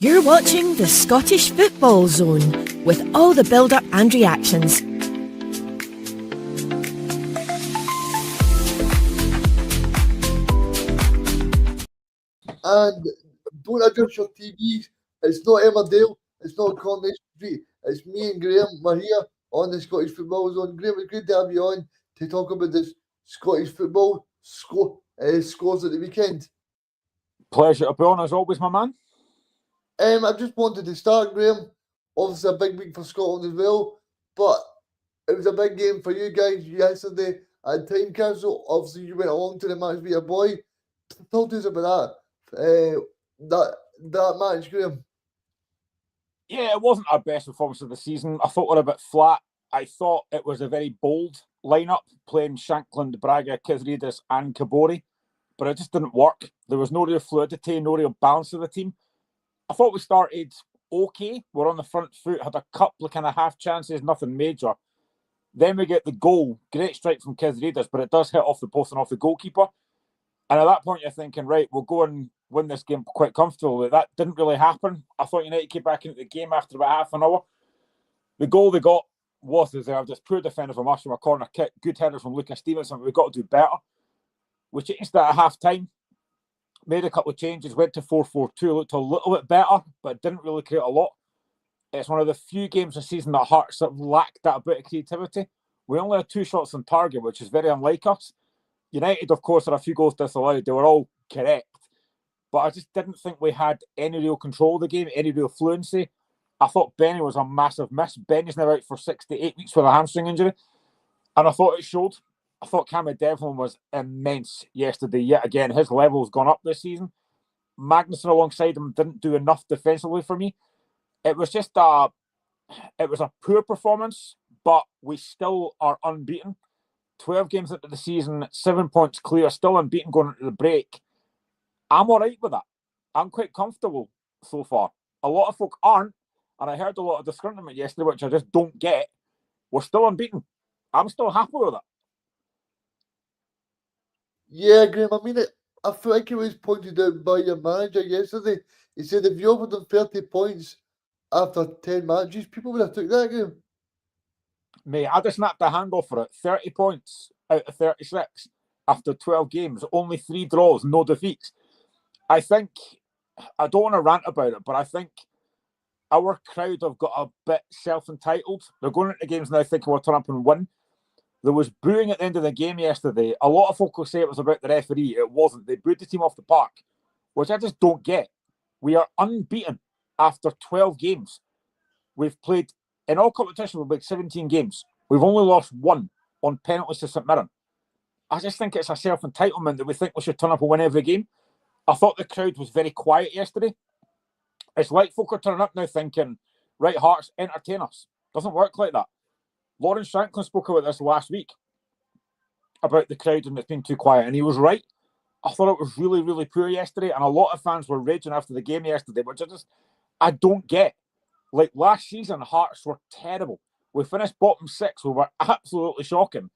You're watching the Scottish Football Zone with all the build-up and reactions. And don't adjust your TVs. It's not Emmerdale. It's not Coronation Street. It's me and Graham. We're here on the Scottish Football Zone. Graham, it's great to have you on to talk about this Scottish football scores at the weekend. Pleasure to be on as always, my man. I just wanted to start, Graham. Obviously, a big week for Scotland as well, but it was a big game for you guys yesterday at Time Capsule. Obviously, you went along to the match with your boy. Talk to us about that match, Graham. Yeah, it wasn't our best performance of the season. I thought we were a bit flat. I thought it was a very bold lineup, playing Shankland, Braga, Kizridis and Kabori, but it just didn't work. There was no real fluidity, no real balance to the team. I thought we started okay. We're on the front foot, had a couple of kind of half chances, nothing major. Then we get the goal, great strike from Kizridis, but it does hit off the post and off the goalkeeper. And at that point, you're thinking, right, we'll go and win this game quite comfortably. That didn't really happen. I thought United came back into the game after about half an hour. The goal they got was deserved. It's poor defender from us from a corner kick. Good header from Lucas Stevenson. We've got to do better. We changed that at half time. Made a couple of changes. Went to 4-4-2. Looked a little bit better, but didn't really create a lot. It's one of the few games this season that Hearts have lacked that bit of creativity. We only had 2 shots on target, which is very unlike us. United, of course, had a few goals disallowed. They were all correct. But I just didn't think we had any real control of the game, any real fluency. I thought Benny was a massive miss. Benny's now out for 6 to 8 weeks with a hamstring injury. And I thought it showed. I thought Cameron Devlin was immense yesterday. Yet again, his level's gone up this season. Magnuson alongside him didn't do enough defensively for me. It was just a poor performance, but we still are unbeaten. 12 games into the season, 7 points clear, still unbeaten going into the break. I'm all right with that. I'm quite comfortable so far. A lot of folk aren't, and I heard a lot of disgruntlement yesterday, which I just don't get. We're still unbeaten. I'm still happy with it. Yeah, Graham, I mean, I feel like it was pointed out by your manager yesterday. He said if you offered them 30 points after 10 matches, people would have took that, Graham. Mate, I just snapped a hand off for it. 30 points out of 36 after 12 games. Only 3 draws, no defeats. I think, I don't want to rant about it, but I think our crowd have got a bit self-entitled. They're going into games now thinking we'll turn up and win. There was booing at the end of the game yesterday. A lot of folk will say it was about the referee. It wasn't. They booed the team off the park, which I just don't get. We are unbeaten after 12 games. We've played, in all competition, we've played 17 games. We've only lost 1 on penalties to St Mirren. I just think it's a self-entitlement that we think we should turn up and win every game. I thought the crowd was very quiet yesterday. It's like folk are turning up now thinking, right, Hearts, entertain us. Doesn't work like that. Lawrence Shanklin spoke about this last week, about the crowd and it's been too quiet, and he was right. I thought it was really, really poor yesterday, and a lot of fans were raging after the game yesterday, which I don't get. Like last season, Hearts were terrible. We finished bottom 6. We were absolutely shocking.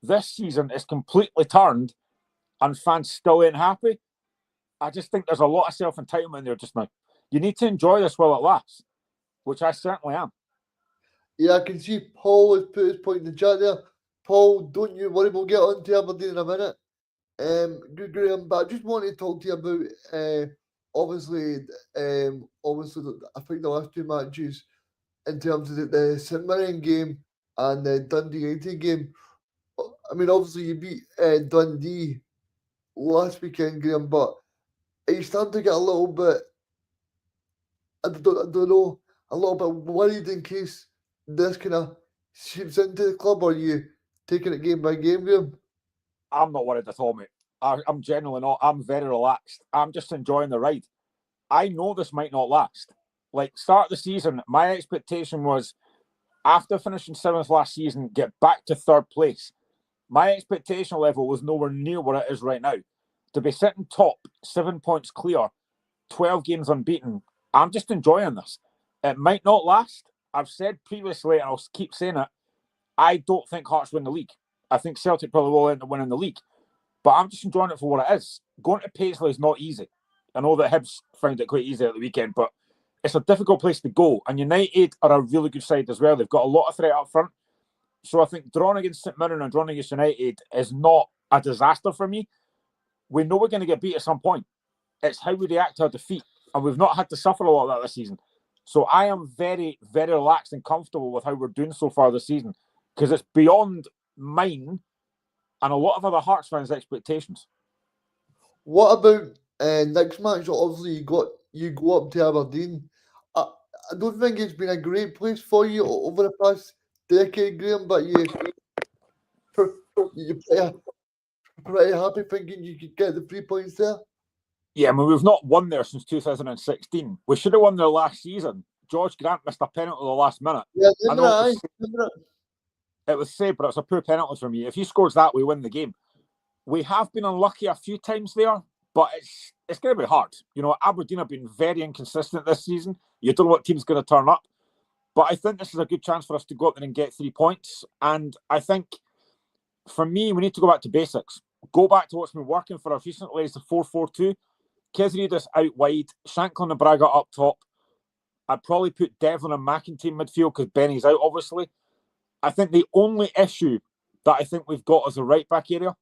This season is completely turned, and fans still ain't happy. I just think there's a lot of self-entitlement there just now. You need to enjoy this while it lasts, which I certainly am. Yeah, I can see Paul has put his point in the chat there. Paul, don't you worry, we'll get on to Aberdeen in a minute. Good, Graham, but I just wanted to talk to you about obviously, I think the last 2 matches in terms of the St Mirren game and the Dundee United game. I mean, obviously you beat Dundee last weekend, Graham, but are you starting to get a little bit, I don't know, a little bit worried in case this kind of seeps into the club, or are you taking it game by game, Graham? I'm not worried at all, mate. I'm genuinely not. I'm very relaxed. I'm just enjoying the ride. I know this might not last. Like, start of the season, my expectation was, after finishing 7th last season, get back to 3rd place. My expectation level was nowhere near what it is right now. To be sitting top, 7 points clear, 12 games unbeaten, I'm just enjoying this. It might not last. I've said previously, and I'll keep saying it, I don't think Hearts win the league. I think Celtic probably will end up winning the league. But I'm just enjoying it for what it is. Going to Paisley is not easy. I know that Hibs found it quite easy at the weekend, but it's a difficult place to go. And United are a really good side as well. They've got a lot of threat up front. So I think drawing against St Mirren and drawing against United is not a disaster for me. We know we're going to get beat at some point. It's how we react to our defeat. And we've not had to suffer a lot of that this season. So I am very, very relaxed and comfortable with how we're doing so far this season, because it's beyond mine and a lot of other Hearts fans' expectations. What about next match? Obviously, you go up to Aberdeen. I don't think it's been a great place for you over the past decade, Graham, but you're pretty happy thinking you could get the 3 points there. Yeah, I mean, we've not won there since 2016. We should have won there last season. George Grant missed a penalty at the last minute. Yeah, it was saved, but it was a poor penalty for me. If he scores that, we win the game. We have been unlucky a few times there, but it's going to be hard. You know, Aberdeen have been very inconsistent this season. You don't know what team's going to turn up. But I think this is a good chance for us to go up there and get 3 points. And I think, for me, we need to go back to basics. Go back to what's been working for us recently is the 4-4-2. Kisridas out wide, Shanklin and Braga up top. I'd probably put Devlin and McEntee in midfield because Benny's out, obviously. I think the only issue that I think we've got is the right-back area.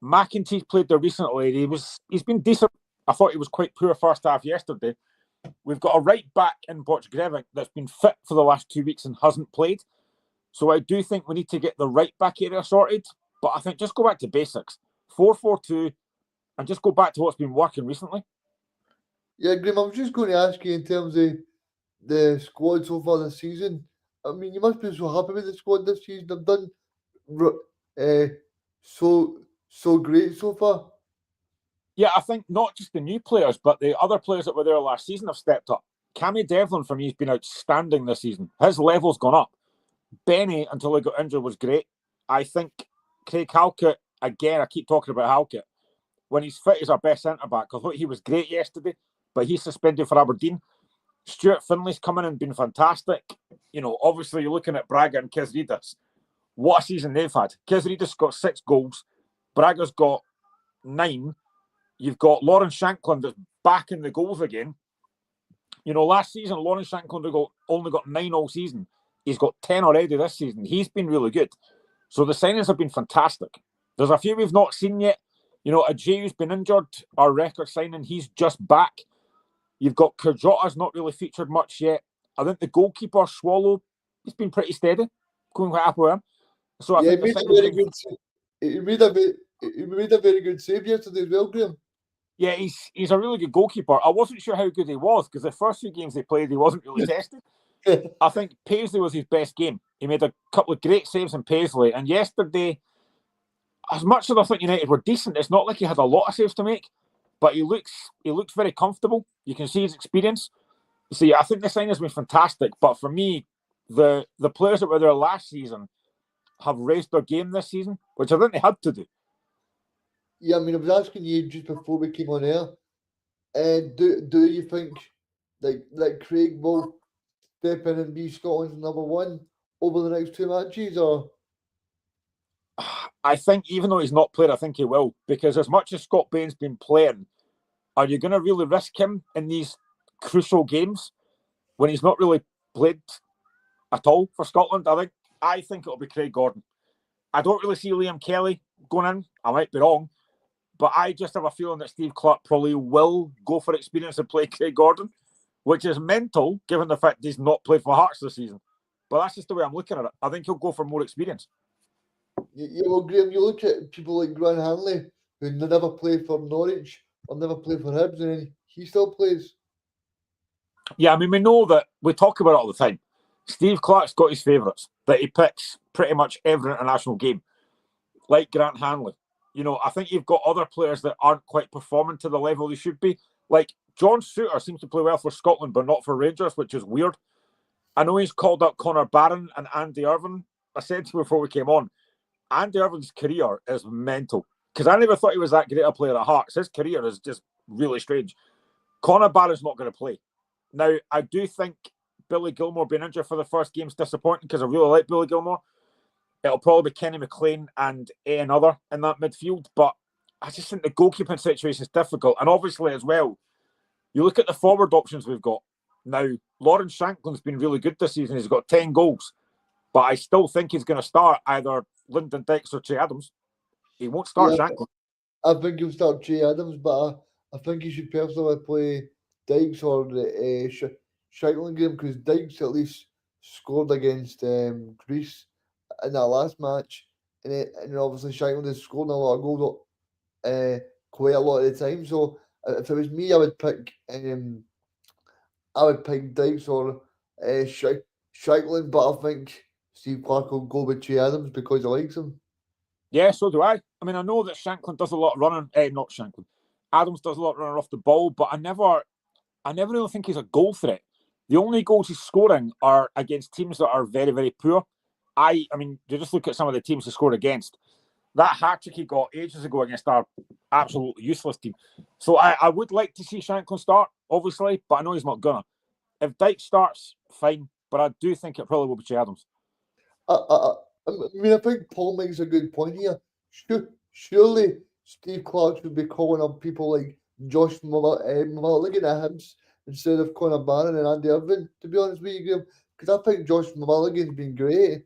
McEntee's played there recently. He's been decent. I thought he was quite poor first half yesterday. We've got a right-back in Bocgrevik that's been fit for the last 2 weeks and hasn't played. So I do think we need to get the right-back area sorted. But I think just go back to basics. 4-4-2 and just go back to what's been working recently. Yeah, Graham, I was just going to ask you in terms of the squad so far this season. I mean, you must be so happy with the squad this season. They've done so great so far. Yeah, I think not just the new players, but the other players that were there last season have stepped up. Cammy Devlin, for me, has been outstanding this season. His level's gone up. Benny, until he got injured, was great. I think Craig Halkett, again, I keep talking about Halkett. When he's fit, he's our best centre-back. I thought he was great yesterday, but he's suspended for Aberdeen. Stuart Finley's come in and been fantastic. You know, obviously, you're looking at Braga and Kisridas. What a season they've had. Kisridas got 6 goals. Braga's got 9. You've got Lawrence Shanklin that's back in the goals again. You know, last season, Lawrence Shanklin only got 9 all season. He's got 10 already this season. He's been really good. So the signings have been fantastic. There's a few we've not seen yet. You know, Ajayi's been injured, our record signing. He's just back. You've got Kurjota's not really featured much yet. I think the goalkeeper, Swallow, he's been pretty steady. Going quite happy with him. So I think he made a very good save yesterday as well, Graham. Yeah, he's a really good goalkeeper. I wasn't sure how good he was because the first few games they played, he wasn't really tested. I think Paisley was his best game. He made a couple of great saves in Paisley. And yesterday, as much as I think United were decent, it's not like he had a lot of saves to make, but he looks very comfortable. You can see his experience. So yeah, I think the signing has been fantastic. But for me, the players that were there last season have raised their game this season, which I think they had to do. Yeah, I mean, I was asking you just before we came on air, and do you think like Craig will step in and be Scotland's number one over the next 2 matches, or? I think even though he's not played, I think he will, because as much as Scott Bain's been playing, are you going to really risk him in these crucial games when he's not really played at all for Scotland? I think it'll be Craig Gordon. I don't really see Liam Kelly going in. I might be wrong, but I just have a feeling that Steve Clarke probably will go for experience and play Craig Gordon, which is mental given the fact he's not played for Hearts this season. But that's just the way I'm looking at it. I think he'll go for more experience. Yeah, well, Graham, you look at people like Grant Hanley, who never played for Norwich or never played for Hibs, and he still plays. Yeah, I mean, we know that we talk about it all the time. Steve Clarke's got his favourites that he picks pretty much every international game, like Grant Hanley. You know, I think you've got other players that aren't quite performing to the level they should be. Like John Souttar seems to play well for Scotland, but not for Rangers, which is weird. I know he's called up Connor Barron and Andy Irvine. I said to you before we came on, Andy Irvine's career is mental because I never thought he was that great a player at Hearts. His career is just really strange. Connor Barron's not going to play. Now, I do think Billy Gilmore being injured for the first game is disappointing because I really like Billy Gilmore. It'll probably be Kenny McLean and another in that midfield, but I just think the goalkeeping situation is difficult. And obviously as well, you look at the forward options we've got. Now, Lawrence Shanklin's been really good this season. He's got 10 goals. But I still think he's going to start either Lyndon Dykes or Che Adams. He won't start Shanklin. I think he'll start Che Adams, but I think he should personally play Dykes or Shanklin game, because Dykes at least scored against Greece in that last match. And obviously Shanklin has scored a lot of goals quite a lot of the time. So if it was me, I would pick Dykes or Shanklin, but I think Steve Clark will go with Che Adams because he likes him. Yeah, so do I. I mean, I know that Shanklin does a lot of running. Not Shanklin. Adams does a lot of running off the ball, but I never really think he's a goal threat. The only goals he's scoring are against teams that are very, very poor. I mean, you just look at some of the teams he scored against. That hat-trick he got ages ago against our absolutely useless team. So I would like to see Shanklin start, obviously, but I know he's not gonna. If Dyke starts, fine, but I do think it probably will be Che Adams. I mean, I think Paul makes a good point here. Surely Steve Clark should be calling up people like Josh Mulligan at Hibs instead of Conor Barron and Andy Irvine, to be honest with you, Graham, because I think Josh Mulligan's been great.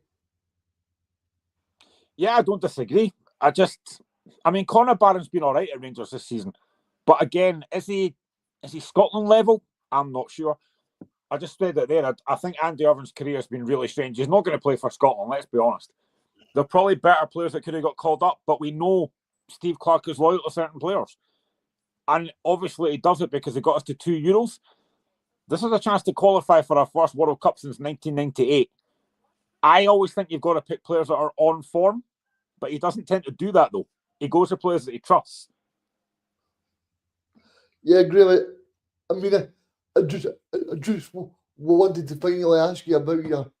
Yeah, I don't disagree. I mean, Conor Barron's been all right at Rangers this season. But again, is he Scotland level? I'm not sure. I just said it there. I think Andy Irvine's career has been really strange. He's not going to play for Scotland, let's be honest. There are probably better players that could have got called up, but we know Steve Clark is loyal to certain players. And obviously he does it because he got us to 2 Euros. This is a chance to qualify for our first World Cup since 1998. I always think you've got to pick players that are on form, but he doesn't tend to do that, though. He goes to players that he trusts. Yeah, Graham. I mean, I just wanted to finally ask you about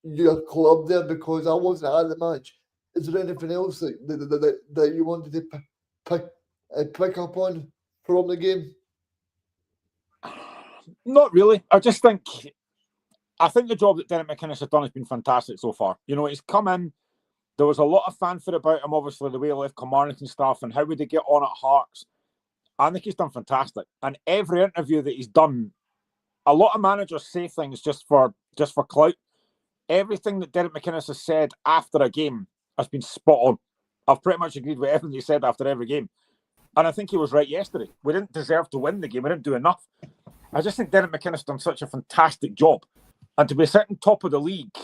your club there, because I wasn't at the match. Is there anything else that you wanted to pick up on from the game? Not really. I think the job that Derek McInnes has done has been fantastic so far. You know, he's come in. There was a lot of fanfare about him, obviously, the way he left Kilmarnock and stuff, and how would he get on at Hearts. I think he's done fantastic. And every interview that he's done, a lot of managers say things just for clout. Everything that Derek McInnes has said after a game has been spot on. I've pretty much agreed with everything he said after every game. And I think he was right yesterday. We didn't deserve to win the game. We didn't do enough. I just think Derek McInnes has done such a fantastic job. And to be sitting top of the league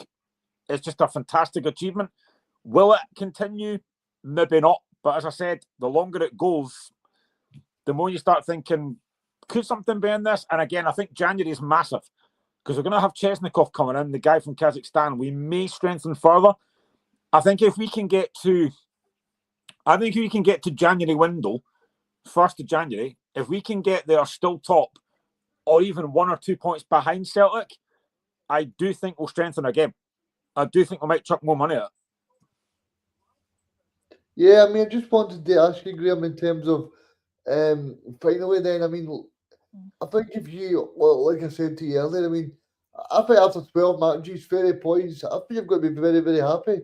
is just a fantastic achievement. Will it continue? Maybe not. But as I said, the longer it goes, the more you start thinking, could something be in this? And again, I think January is massive, because we're going to have Chesnikov coming in, the guy from Kazakhstan. We may strengthen further. I think if we can get to January window, 1st of January, if we can get there still top, or even 1 or 2 points behind Celtic, I do think we'll strengthen our game. I do think we might chuck more money at it. Yeah, I mean, I just wanted to ask you, Graham, in terms of finally then, I mean, I think if you, well, like I said to you earlier, I mean, I think after 12 matches, 30 points, I think you've got to be very, very happy.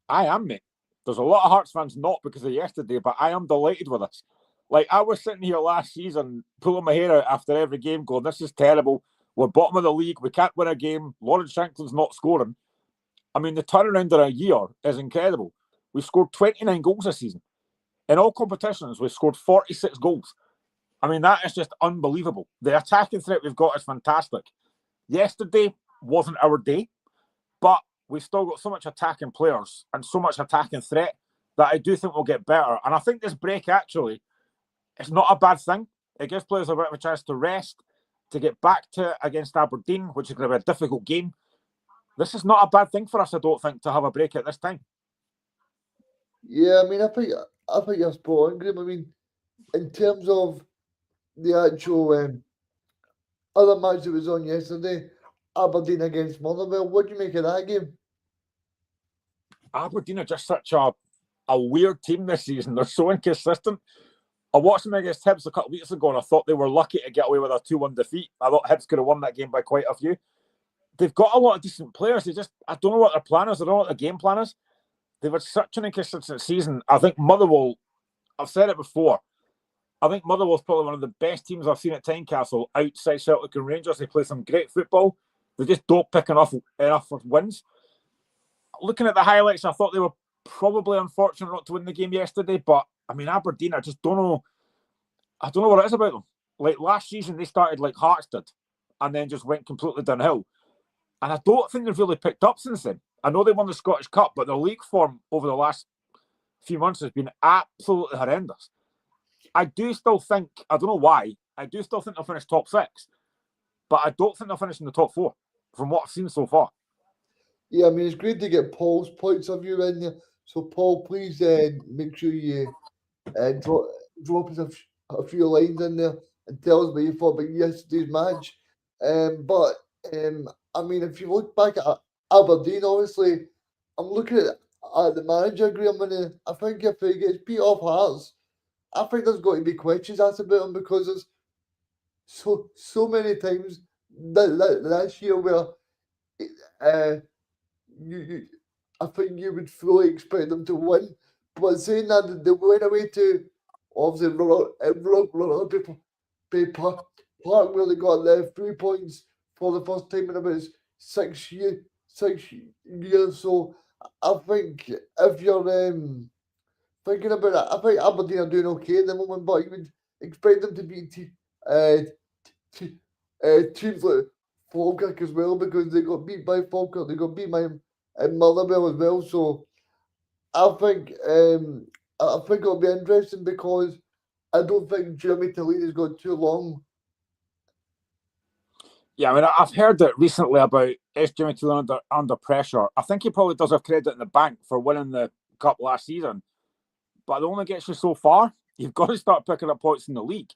I am, mate. There's a lot of Hearts fans not because of yesterday, but I am delighted with this. Like, I was sitting here last season, pulling my hair out after every game, going, this is terrible. We're bottom of the league. We can't win a game. Lawrence Shanklin's not scoring. I mean, the turnaround in a year is incredible. We've scored 29 goals this season. In all competitions, we've scored 46 goals. I mean, that is just unbelievable. The attacking threat we've got is fantastic. Yesterday wasn't our day, but we've still got so much attacking players and so much attacking threat that I do think we'll get better. And I think this break, actually, it's not a bad thing. It gives players a bit of a chance to rest, to get back to against Aberdeen, which is going to be a difficult game. This is not a bad thing for us, I don't think, to have a break at this time. Yeah, I mean, I think you're spot on, Graham. I mean, in terms of the actual other match that was on yesterday, Aberdeen against Motherwell, what do you make of that game? Aberdeen are just such a weird team this season. They're so inconsistent. I watched them against Hibs a couple of weeks ago, and I thought they were lucky to get away with a 2-1 defeat. I thought Hibs could have won that game by quite a few. They've got a lot of decent players. I don't know what their plan is. I don't know what their game plan is. They've had such an inconsistent season. I think Motherwell, I've said it before, I think Motherwell's probably one of the best teams I've seen at Tynecastle outside Celtic and Rangers. They play some great football. They just don't pick enough wins. Looking at the highlights, I thought they were probably unfortunate not to win the game yesterday. But I mean, Aberdeen, I just don't know. I don't know what it is about them. Like last season, they started like Hearts did, and then just went completely downhill. And I don't think they've really picked up since then. I know they won the Scottish Cup, but their league form over the last few months has been absolutely horrendous. I do still think, I don't know why, I do still think they'll finish top 6, but I don't think they'll finish in the top 4 from what I've seen so far. Yeah, I mean, it's great to get Paul's points of view in there. So, Paul, please make sure you drop us a few lines in there and tell us what you thought about yesterday's match. I mean, if you look back at Aberdeen, obviously, I'm looking at the manager, Graham, and I think if he gets beat off Hearts, I think there's got to be questions asked about him because there's so many times this year where you I think you would fully expect them to win. But saying that, they went away to obviously Park where they got their 3 points for the first time in about 6 years. So I think if you're thinking about it, I think Aberdeen are doing okay at the moment, but you would expect them to beat teams like Falkirk as well because they got beat by Falkirk, they got beat by Motherwell as well. So I think it'll be interesting because I don't think Jeremy Tellini's got too long. Yeah, I mean, I've heard that recently about is Jeremy Tillini under pressure. I think he probably does have credit in the bank for winning the cup last season, but it only gets you so far. You've got to start picking up points in the league.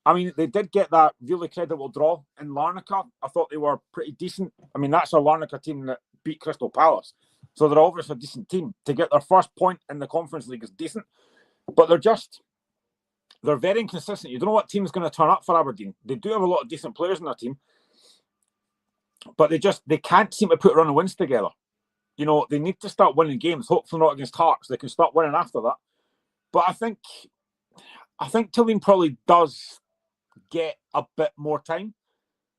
I mean, they did get that really creditable draw in Larnaca. I thought they were pretty decent. I mean, that's a Larnaca team that beat Crystal Palace. So they're obviously a decent team. To get their first point in the Conference League is decent. But they're very inconsistent. You don't know what team's going to turn up for Aberdeen. They do have a lot of decent players in their team. But they can't seem to put a run of wins together. You know, they need to start winning games. Hopefully not against Hearts. They can start winning after that. But I think Tillin probably does get a bit more time.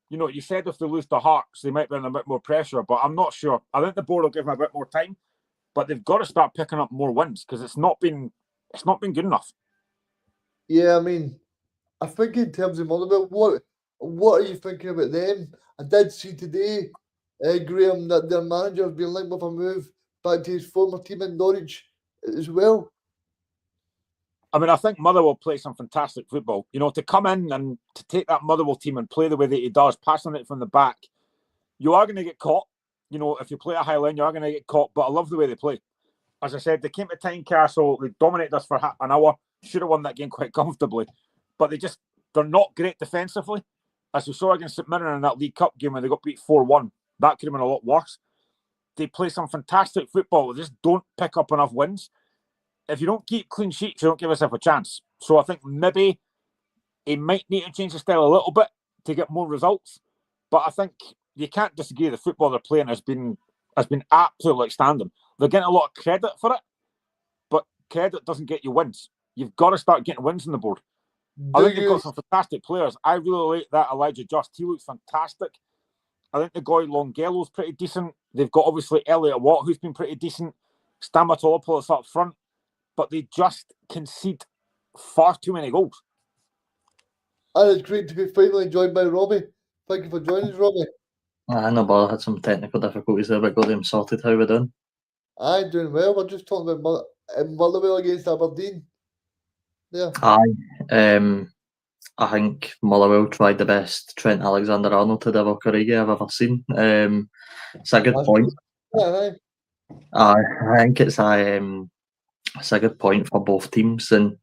You know, you said if they lose to Hearts, they might be under a bit more pressure, but I'm not sure. I think the board will give them a bit more time, but they've got to start picking up more wins because it's not been good enough. Yeah, I mean, I think in terms of Motherwell, what are you thinking about them? I did see today, Graham, that their manager has been linked with a move back to his former team in Norwich as well. I mean, I think Motherwell play some fantastic football. You know, to come in and to take that Motherwell team and play the way that he does, passing it from the back, you are going to get caught. You know, if you play a high line, you are going to get caught. But I love the way they play. As I said, they came to Tynecastle, they dominated us for an hour. Should have won that game quite comfortably, but they're not great defensively. As we saw against St Mirren in that League Cup game when they got beat 4-1, that could have been a lot worse. They play some fantastic football. They just don't pick up enough wins. If you don't keep clean sheets, you don't give yourself a chance. So I think maybe he might need to change the style a little bit to get more results. But I think you can't disagree. The football they're playing has been absolutely outstanding. They're getting a lot of credit for it, but credit doesn't get you wins. You've got to start getting wins on the board. I think they've got some fantastic players. I really like that Elijah Just. He looks fantastic. I think the guy Longello's pretty decent. They've got obviously Elliot Watt, who's been pretty decent. Stamatopoulos up front. But they just concede far too many goals. And it's great to be finally joined by Robbie. Thank you for joining us, Robbie. No bother, had some technical difficulties there, but got them sorted. How we doing? Aye, doing well. We're just talking about Motherwell against Aberdeen. Yeah. Aye. I think Motherwell tried the best Trent Alexander-Arnold to Devil Corrigan I've ever seen. It's a good point. Yeah, I think it's a good point for both teams, and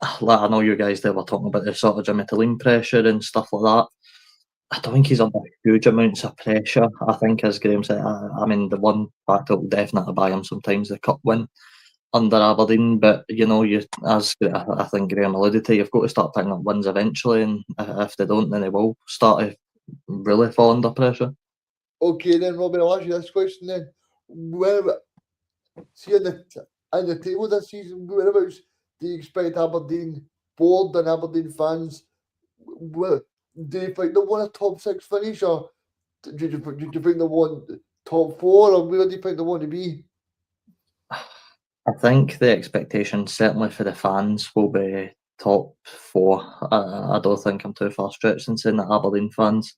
I know you guys there were talking about the sort of Jimmy Tillin pressure and stuff like that. I don't think he's under huge amounts of pressure. I think, as Graham said, I mean, the one factor will definitely buy him sometimes the cup win under Aberdeen, but you know, as I think Graham alluded to, you've got to start picking up wins eventually, and if they don't, then they will start to really fall under pressure. Okay, then, Robin, I'll ask you this question then. See, in the table this season, whereabouts do you expect Aberdeen board and Aberdeen fans, do you think they want a top 6 finish, or do you think they want top 4, or where do you think they want to be? I think the expectation, certainly for the fans, will be top 4. I don't think I'm too far stretched in saying that Aberdeen fans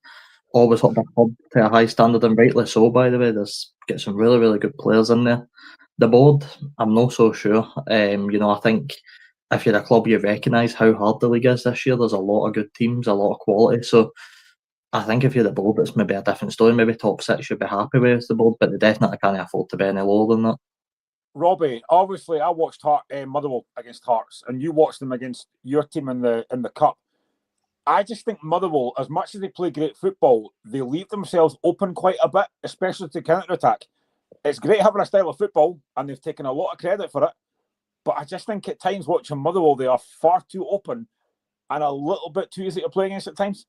always hold their club to a high standard, and rightly so, by the way. There's got some really, really good players in there. The board, I'm not so sure. I think if you're a club, you recognise how hard the league is this year. There's a lot of good teams, a lot of quality. So I think if you're the board, it's maybe a different story. Maybe top 6 you'd be happy with the board, but they definitely can't afford to be any lower than that. Robbie, obviously, I watched Motherwell against Hearts, and you watched them against your team in the cup. I just think Motherwell, as much as they play great football, they leave themselves open quite a bit, especially to counter-attack. It's great having a style of football, and they've taken a lot of credit for it. But I just think at times watching Motherwell, they are far too open and a little bit too easy to play against at times.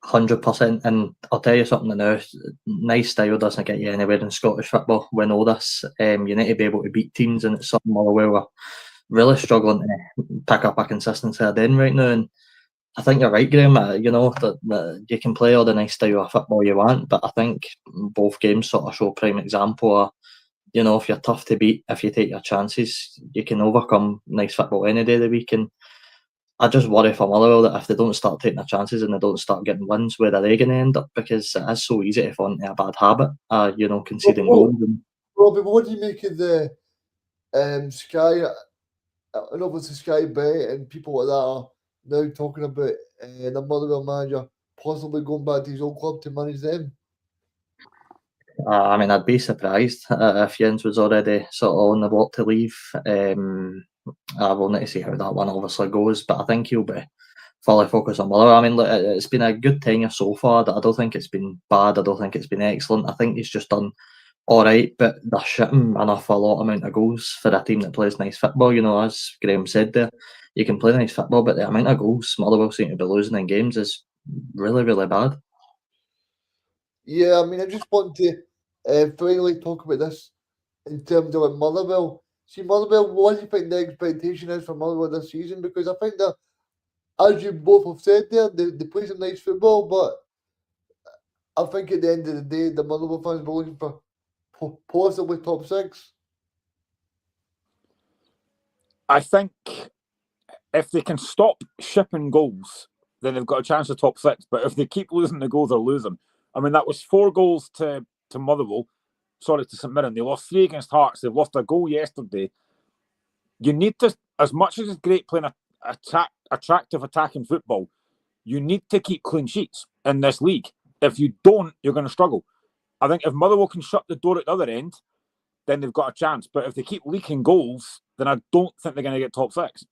100%, and I'll tell you something now, nice style doesn't get you anywhere in Scottish football. We know this. You need to be able to beat teams, and it's something where we're really struggling to pick up a consistency then right now. And I think you're right, Graham. That you can play all the nice style of football you want, but I think both games sort of show prime example of, if you're tough to beat, if you take your chances, you can overcome nice football any day of the week. And I just worry for Motherwell that if they don't start taking their chances and they don't start getting wins, where are they going to end up? Because it is so easy to fall into a bad habit, conceding goals. Robbie, what do you make of the Sky, and obviously Sky Bet and people like that are now talking about the Motherwell manager possibly going back to his old club to manage them? I'd be surprised if Jens was already sort of on the block to leave. I will need to see how that one obviously goes, but I think he'll be fully focused on Motherwell. Look, it's been a good tenure so far. I don't think it's been bad. I don't think it's been excellent. I think he's just done all right, but they're shitting an awful lot amount of goals for a team that plays nice football. As Graham said there, you can play nice football, but the amount of goals Motherwell seem to be losing in games is really, really bad. Yeah, I just want to finally talk about this in terms of Motherwell. See, Motherwell, what do you think the expectation is for Motherwell this season? Because I think that, as you both have said there, they play some nice football, but I think at the end of the day, the Motherwell fans were looking for possibly top 6. I think if they can stop shipping goals, then they've got a chance of top 6. But if they keep losing the goals, they're losing. That was 4 goals to Motherwell. Sorry, to St Mirren. They lost 3 against Hearts. They've lost a goal yesterday. You need to, as much as it's great playing attractive attacking football, you need to keep clean sheets in this league. If you don't, you're going to struggle. I think if Motherwell can shut the door at the other end, then they've got a chance. But if they keep leaking goals, then I don't think they're going to get top 6.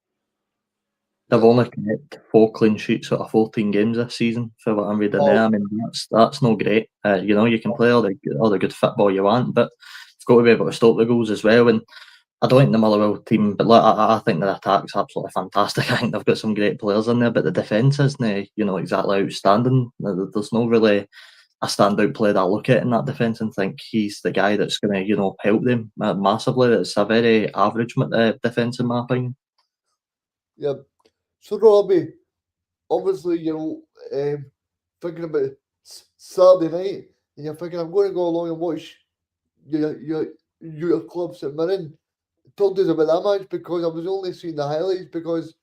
They've only kept 4 clean sheets out of 14 games this season, for what I'm reading there. That's no great. You can play all the good football you want, but you've got to be able to stop the goals as well. And I don't think the Motherwell team, but I think their attack's absolutely fantastic. I think they've got some great players in there, but the defence isn't, exactly outstanding. There's no really a standout player I look at in that defence and think he's the guy that's going to, help them massively. It's a very average defence, in my opinion. Yeah. So, Robbie, obviously, thinking about Saturday night, and you're thinking, I'm going to go along and watch your club St Mirren. Talk to us about that match, because I was only seeing the highlights, because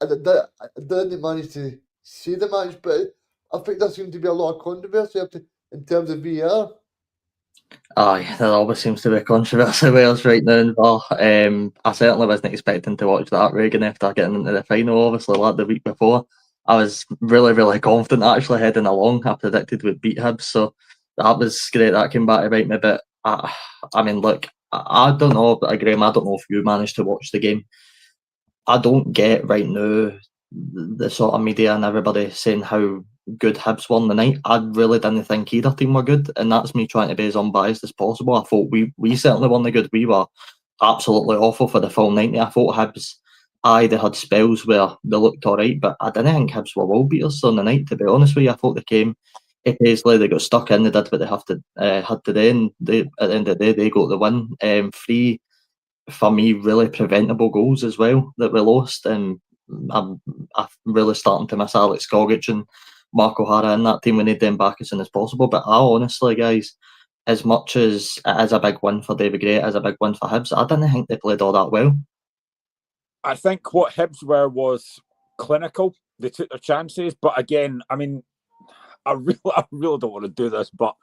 I didn't manage to see the match, but I think there seemed to be a lot of controversy in terms of VAR. Aye, there always seems to be controversy with us right now in VAR. I certainly wasn't expecting to watch that, Reagan, after getting into the final, obviously, like the week before. I was really, really confident actually heading along. I predicted we'd beat Hibs, so that was great. That came back to bite me, but look, I don't know, Graham, I don't know if you managed to watch the game. I don't get right now the sort of media and everybody saying how good Hibs won the night. I really didn't think either team were good, and that's me trying to be as unbiased as possible. I thought we certainly won the good. We were absolutely awful for the full 90. I thought Hibs, they had spells where they looked alright, but I didn't think Hibs were world beaters on the night, to be honest with you. I thought they came Paisley, they got stuck in, they did what they had to do, and at the end of the day, they got the win. 3 for me, really preventable goals as well that we lost. I'm really starting to miss Alex Gogic and Mark O'Hara in that team. We need them back as soon as possible. But I honestly, guys, as much as it is a big win for David Gray, it is a big win for Hibs, I didn't think they played all that well. I think what Hibs were was clinical. They took their chances. But again, I mean, I really don't want to do this, but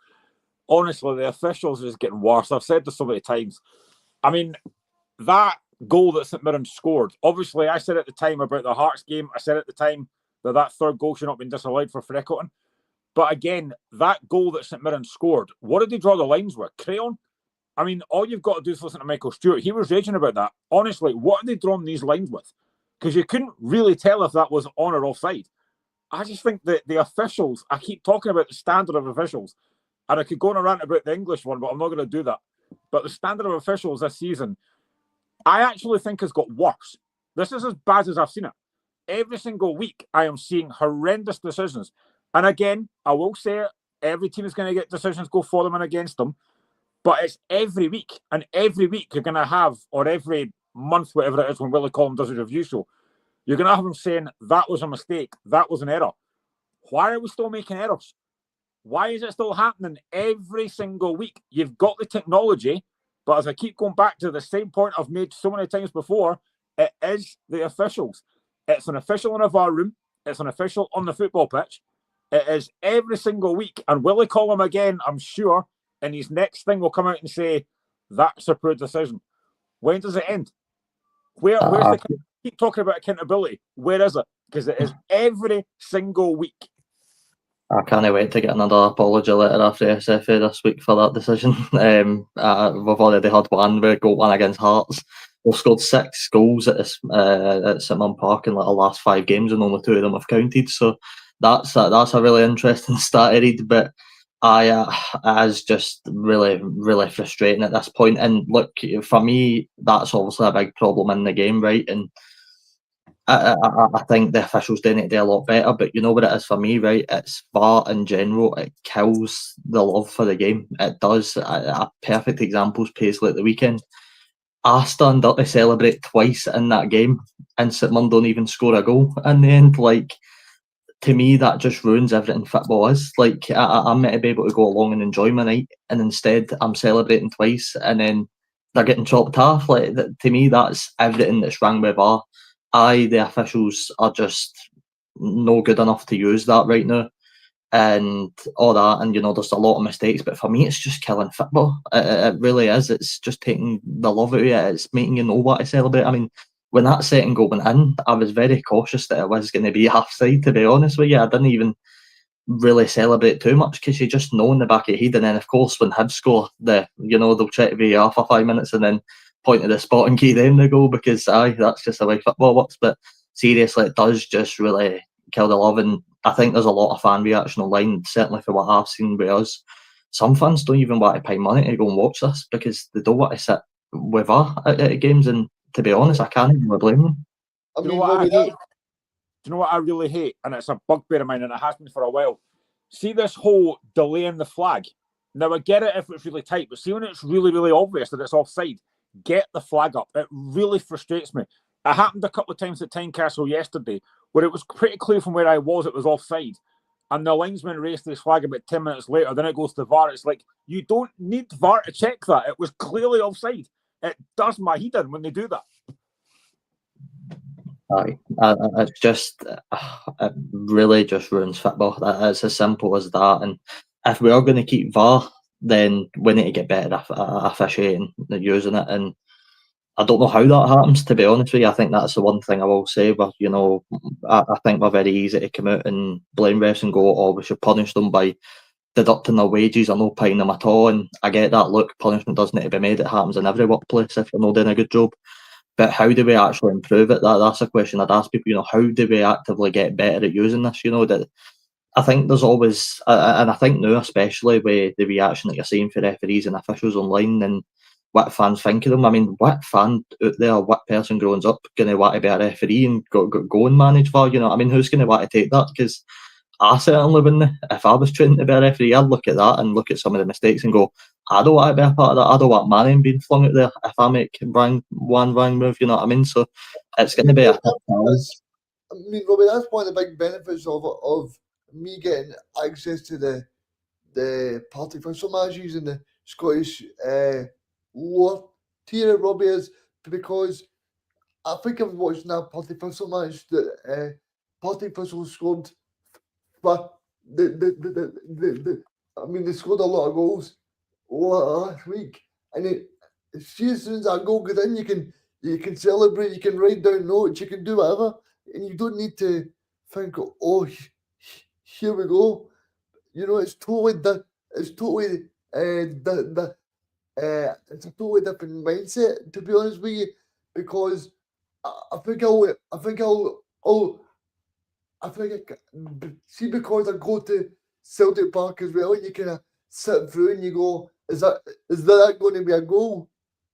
honestly, the officials is getting worse. I've said this so many times. I mean, that goal that St Mirren scored, obviously, I said at the time about the Hearts game, I said at the time that third goal should not have been disallowed for Freckleton. But again, that goal that St Mirren scored, what did they draw the lines with? Crayon? I mean, all you've got to do is listen to Michael Stewart. He was raging about that. Honestly, what are they drawing these lines with? Because you couldn't really tell if that was on or offside. I just think that the officials, I keep talking about the standard of officials, and I could go on a rant about the English one, but I'm not going to do that. But the standard of officials this season, I actually think has got worse. This is as bad as I've seen it. Every single week, I am seeing horrendous decisions. And again, I will say it, every team is going to get decisions go for them and against them. But it's every week. And every week you're going to have, or every month, whatever it is, when Willie Collum does a review show, you're going to have him saying, that was a mistake, that was an error. Why are we still making errors? Why is it still happening every single week? You've got the technology, but as I keep going back to the same point I've made so many times before, it is the officials. It's an official in a VAR room. It's an official on the football pitch. It is every single week. And Willie Collum again, I'm sure, in his next thing will come out and say, that's a poor decision. When does it end? Where's the... Keep talking about accountability. Where is it? Because it is every single week. I can't wait to get another apology letter after SFA this week for that decision. We've already had one. We got one against Hearts. We've scored 6 goals at St Mirren Park in like the last 5 games, and only 2 of them have counted. So that's a really interesting stat to read. But it is just really, really frustrating at this point. And look, for me, that's obviously a big problem in the game, right? And I think the officials do need to do a lot better, but you know what it is for me, right? It's VAR in general. It kills the love for the game. It does. A perfect example is Paisley at the weekend. I stand up to celebrate twice in that game, and St Mirren don't even score a goal in the end. Like, to me, that just ruins everything football is. Like, I'm meant to be able to go along and enjoy my night, and instead I'm celebrating twice, and then they're getting chopped off. Like, to me, that's everything that's wrong with VAR. The officials are just no good enough to use that right now, and all that. And there's a lot of mistakes, but for me, it's just killing football. It really is. It's just taking the love out of it. It's making you know what to celebrate. I mean, when that second goal went in, I was very cautious that it was going to be offside. To be honest with you, I didn't even really celebrate too much because you just know in the back of your head. And then, of course, when Hibs score, they'll check the VAR for 5 minutes and then point to the spot and give them the goal because that's just the way football works. But seriously, it does just really kill the love, and I think there's a lot of fan reaction online, certainly for what I've seen with us. Some fans don't even want to pay money to go and watch this because they don't want to sit with us at games, and to be honest, I can't even blame them. Do you know what I really hate? And it's a bugbear of mine, and it has been for a while. See this whole delaying the flag. Now, I get it if it's really tight, but see when it's really, really obvious that it's offside, get the flag up. It really frustrates me. It happened a couple of times at Tynecastle yesterday where it was pretty clear from where I was it was offside. And the linesman raised his flag about 10 minutes later. Then it goes to VAR. It's like, you don't need VAR to check that. It was clearly offside. It does my head in when they do that. It's just, it really just ruins football. It's as simple as that. And if we are going to keep VAR, then we need to get better at officiating and using it. And I don't know how that happens, to be honest with you. I think that's the one thing I will say. But, I think we're very easy to come out and blame refs and go, oh, we should punish them by deducting their wages or not paying them at all. And I get that. Look, punishment does need to be made. It happens in every workplace if you're not doing a good job. But how do we actually improve it? That's a question I'd ask people. How do we actively get better at using this? That I think there's always, and I think now especially with the reaction that you're seeing for referees and officials online and what fans think of them. I mean, what fan out there, what person grows up going to want to be a referee and go and manage VAR? I mean, who's going to want to take that? Because I certainly wouldn't. If I was training to be a referee, I'd look at that and look at some of the mistakes and go, I don't want to be a part of that. I don't want Marion being flung out there if I make one wrong move, you know what I mean? So it's going to be a tough challenge. I mean, Robbie, that's one of the big benefits of me getting access to the party official matches in the Scottish lower tier, Robbie, is because I think I was watching that party official match that party official scored, but I mean, they scored a lot of goals last week, and as soon as that goal goes in, you can celebrate, you can write down notes, you can do whatever, and you don't need to think, oh, here we go. You know, it's totally it's a totally different mindset, to be honest with you, because I think see, because I go to Celtic Park as well, and you kind of sit through and you go, is that going to be a goal?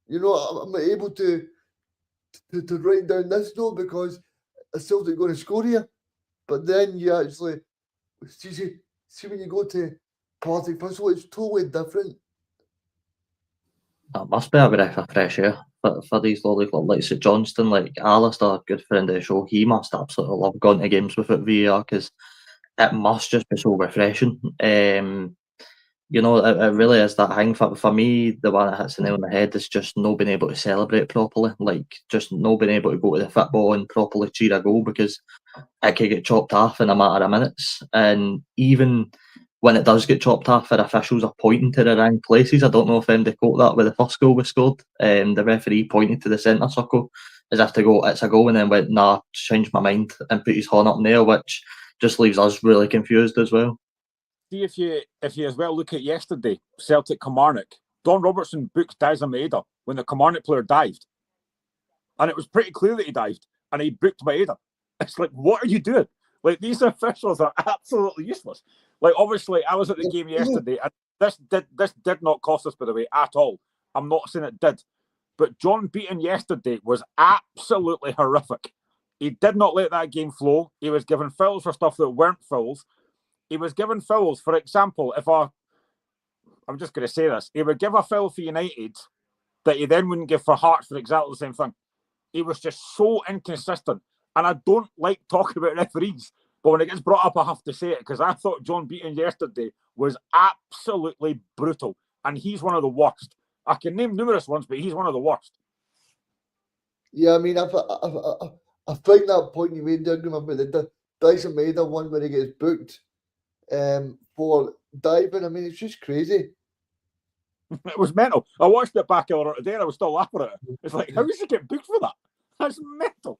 You know, I'm able to write down this note because Celtic going to score here. But then you actually see when you go to party festival, it's totally different. That must be a breath of fresh air for these lovely clubs like St Johnstone, like Alistair, a good friend of the show. He must absolutely love going to games without VAR because it must just be so refreshing. You know, it really is that thing. For me, the one that hits the nail on the head is just not being able to celebrate properly. Like, just not being able to go to the football and properly cheer a goal because it could get chopped off in a matter of minutes. And even when it does get chopped off, our officials are pointing to the wrong places. I don't know if they caught that with the first goal we scored. The referee pointed to the centre circle as if to go, it's a goal, and then went, nah, changed my mind and put his horn up in there, which just leaves us really confused as well. See, if you as well look at yesterday, Celtic Kilmarnock, Don Robertson booked Daizen Maeda when the Kilmarnock player dived. And it was pretty clear that he dived, and he booked Maeda. It's like, what are you doing? Like, these officials are absolutely useless. Like, obviously, I was at the game yesterday, and this did not cost us, by the way, at all. I'm not saying it did. But John Beaton yesterday was absolutely horrific. He did not let that game flow. He was given fouls for stuff that weren't fouls. He was given fouls, for example, I'm just going to say this, he would give a foul for United that he then wouldn't give for Hearts for exactly the same thing. He was just so inconsistent. And I don't like talking about referees, but when it gets brought up, I have to say it, because I thought John Beaton yesterday was absolutely brutal. And he's one of the worst. I can name numerous ones, but he's one of the worst. Yeah, I mean, I think that point you made there, remember the Daizen Maeda one where he gets booked for diving. I mean, it's just crazy. It was mental. I watched it back earlier today and I was still laughing at it. It's like, how does he get booked for that? That's mental.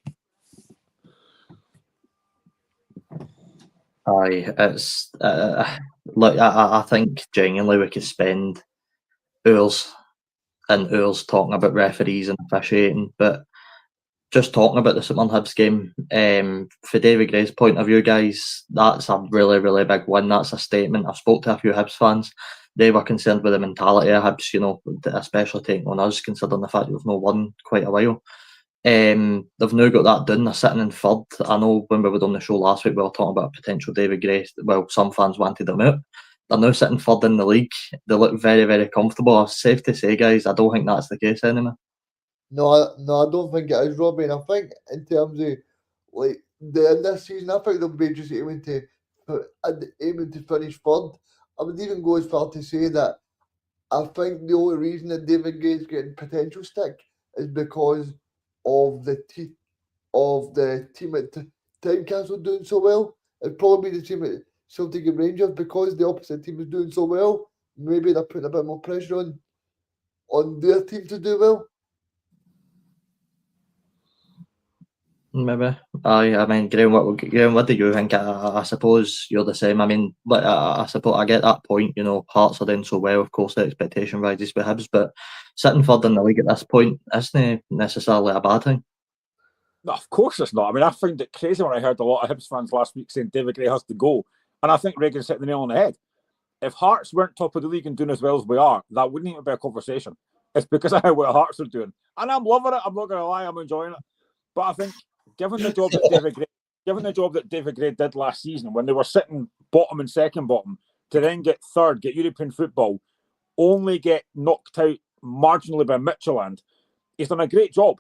Aye, it's like I think genuinely we could spend hours and hours talking about referees and officiating, but just talking about the St Mirren Hibs game, for David Gray's point of view, guys, that's a really, really big win. That's a statement. I spoke to a few Hibs fans. They were concerned with the mentality of Hibs, you know, especially taking on us, considering the fact we've not won quite a while. They've now got that done. They're sitting in third. I know when we were on the show last week, we were talking about potential David Gray. Well, some fans wanted them out. They're now sitting third in the league. They look very, very comfortable. It's safe to say, guys, I don't think that's the case anymore. No, I don't think it is, Robbie. And I think in terms of like in this season, I think they'll be just aiming to finish third. I would even go as far to say that I think the only reason that David Gray is getting potential stick is because of the team at Tynecastle doing so well. It'd probably be the team at Celtic and Rangers, because the opposite team is doing so well. Maybe they're putting a bit more pressure on their team to do well. Maybe. I mean, Graham, what do you think? I suppose you're the same. I mean, but I suppose I get that point. You know, Hearts are doing so well. Of course, the expectation rises with Hibs, but sitting third in the league at this point isn't necessarily a bad thing. No, of course it's not. I mean, I found it crazy when I heard a lot of Hibs fans last week saying David Gray has to go. And I think Reagan's hit the nail on the head. If Hearts weren't top of the league and doing as well as we are, that wouldn't even be a conversation. It's because of how well Hearts are doing. And I'm loving it. I'm not going to lie. I'm enjoying it. But I think, given the job that David Gray given the job that David Gray did last season, when they were sitting bottom and second bottom, to then get third, get European football, only get knocked out marginally by Midtjylland, he's done a great job.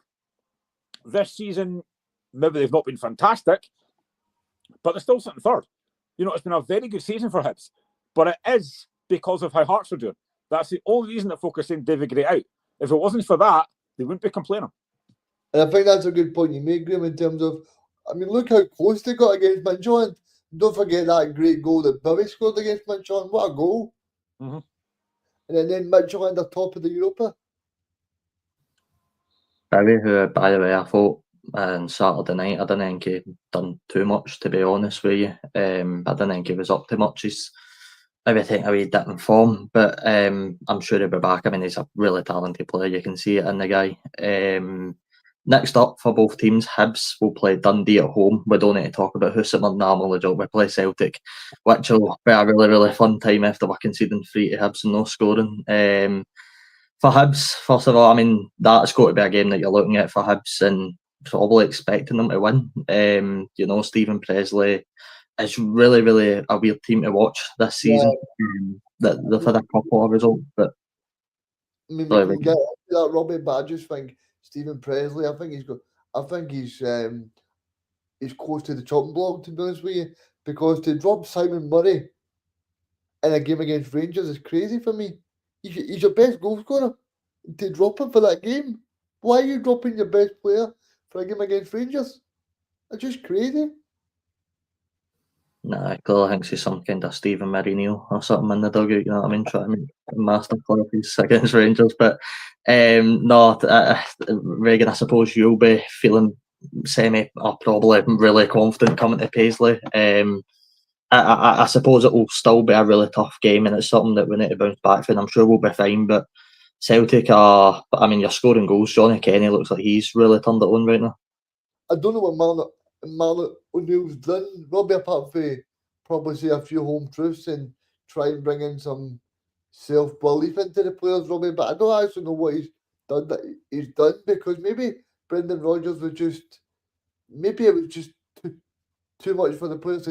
This season, maybe they've not been fantastic, but they're still sitting third. It's been a very good season for Hibs, but it is because of how Hearts are doing. That's the only reason that folk are saying David Gray out. If it wasn't for that, they wouldn't be complaining. And I think that's a good point you make, Graham, in terms of, look how close they got against Midtjylland. Don't forget that great goal that Bowie scored against Midtjylland. What a goal. Mm-hmm. And then Midtjylland are top of the Europa. Bowie, who, by the way, I thought on Saturday night, I didn't think he done too much, to be honest with you. I didn't think he was up to much. He's maybe taking a wee dip in form, but I'm sure he'll be back. He's a really talented player. You can see it in the guy. Next up for both teams, Hibs will play Dundee at home. We don't need to talk about who St Mirren will job. We play Celtic, which will be a really, really fun time after we're conceding 3 to Hibs and no scoring. For Hibs, first of all, that's got to be a game that you're looking at for Hibs and probably expecting them to win. Stephen Presley is really, really a weird team to watch this season. That they've had a couple of results, but we can get that, Robbie, but I just think Stephen Presley, I think he's close to the chopping block, to be honest with you, because to drop Simon Murray in a game against Rangers is crazy for me. He's your best goal scorer. To drop him for that game, why are you dropping your best player for a game against Rangers? That's just crazy. Nah, I clearly think he's some kind of Stephen Marino or something in the dugout, you know what I mean? Trying to make a master class against Rangers. But Regan, I suppose you'll be feeling or probably really confident coming to Paisley. I suppose it will still be a really tough game, and it's something that we need to bounce back from. I'm sure we'll be fine, but Celtic are, you're scoring goals. Johnny Kenny looks like he's really turned it on right now. I don't know what Marlon O'Neill's done, Robbie, apart from probably say a few home truths and try and bring in some self-belief into the players, Robbie, but I don't actually know what he's done because maybe Brendan Rodgers was just, maybe it was just too much for the players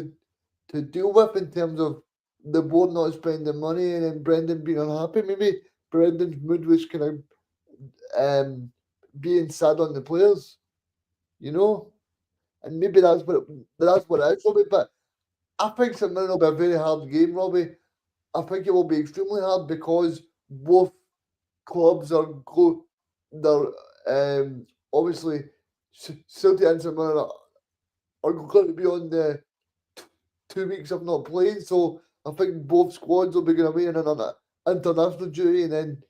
to deal with in terms of the board not spending money and then Brendan being unhappy. Maybe Brendan's mood was kind of being sad on the players, and maybe that's what it is, Robbie. But I think St Mirren will be a very hard game, Robbie. I think it will be extremely hard because both clubs are obviously Celtic and St Mirren are going to be on the 2 weeks of not playing, so I think both squads will be going away in an international duty and then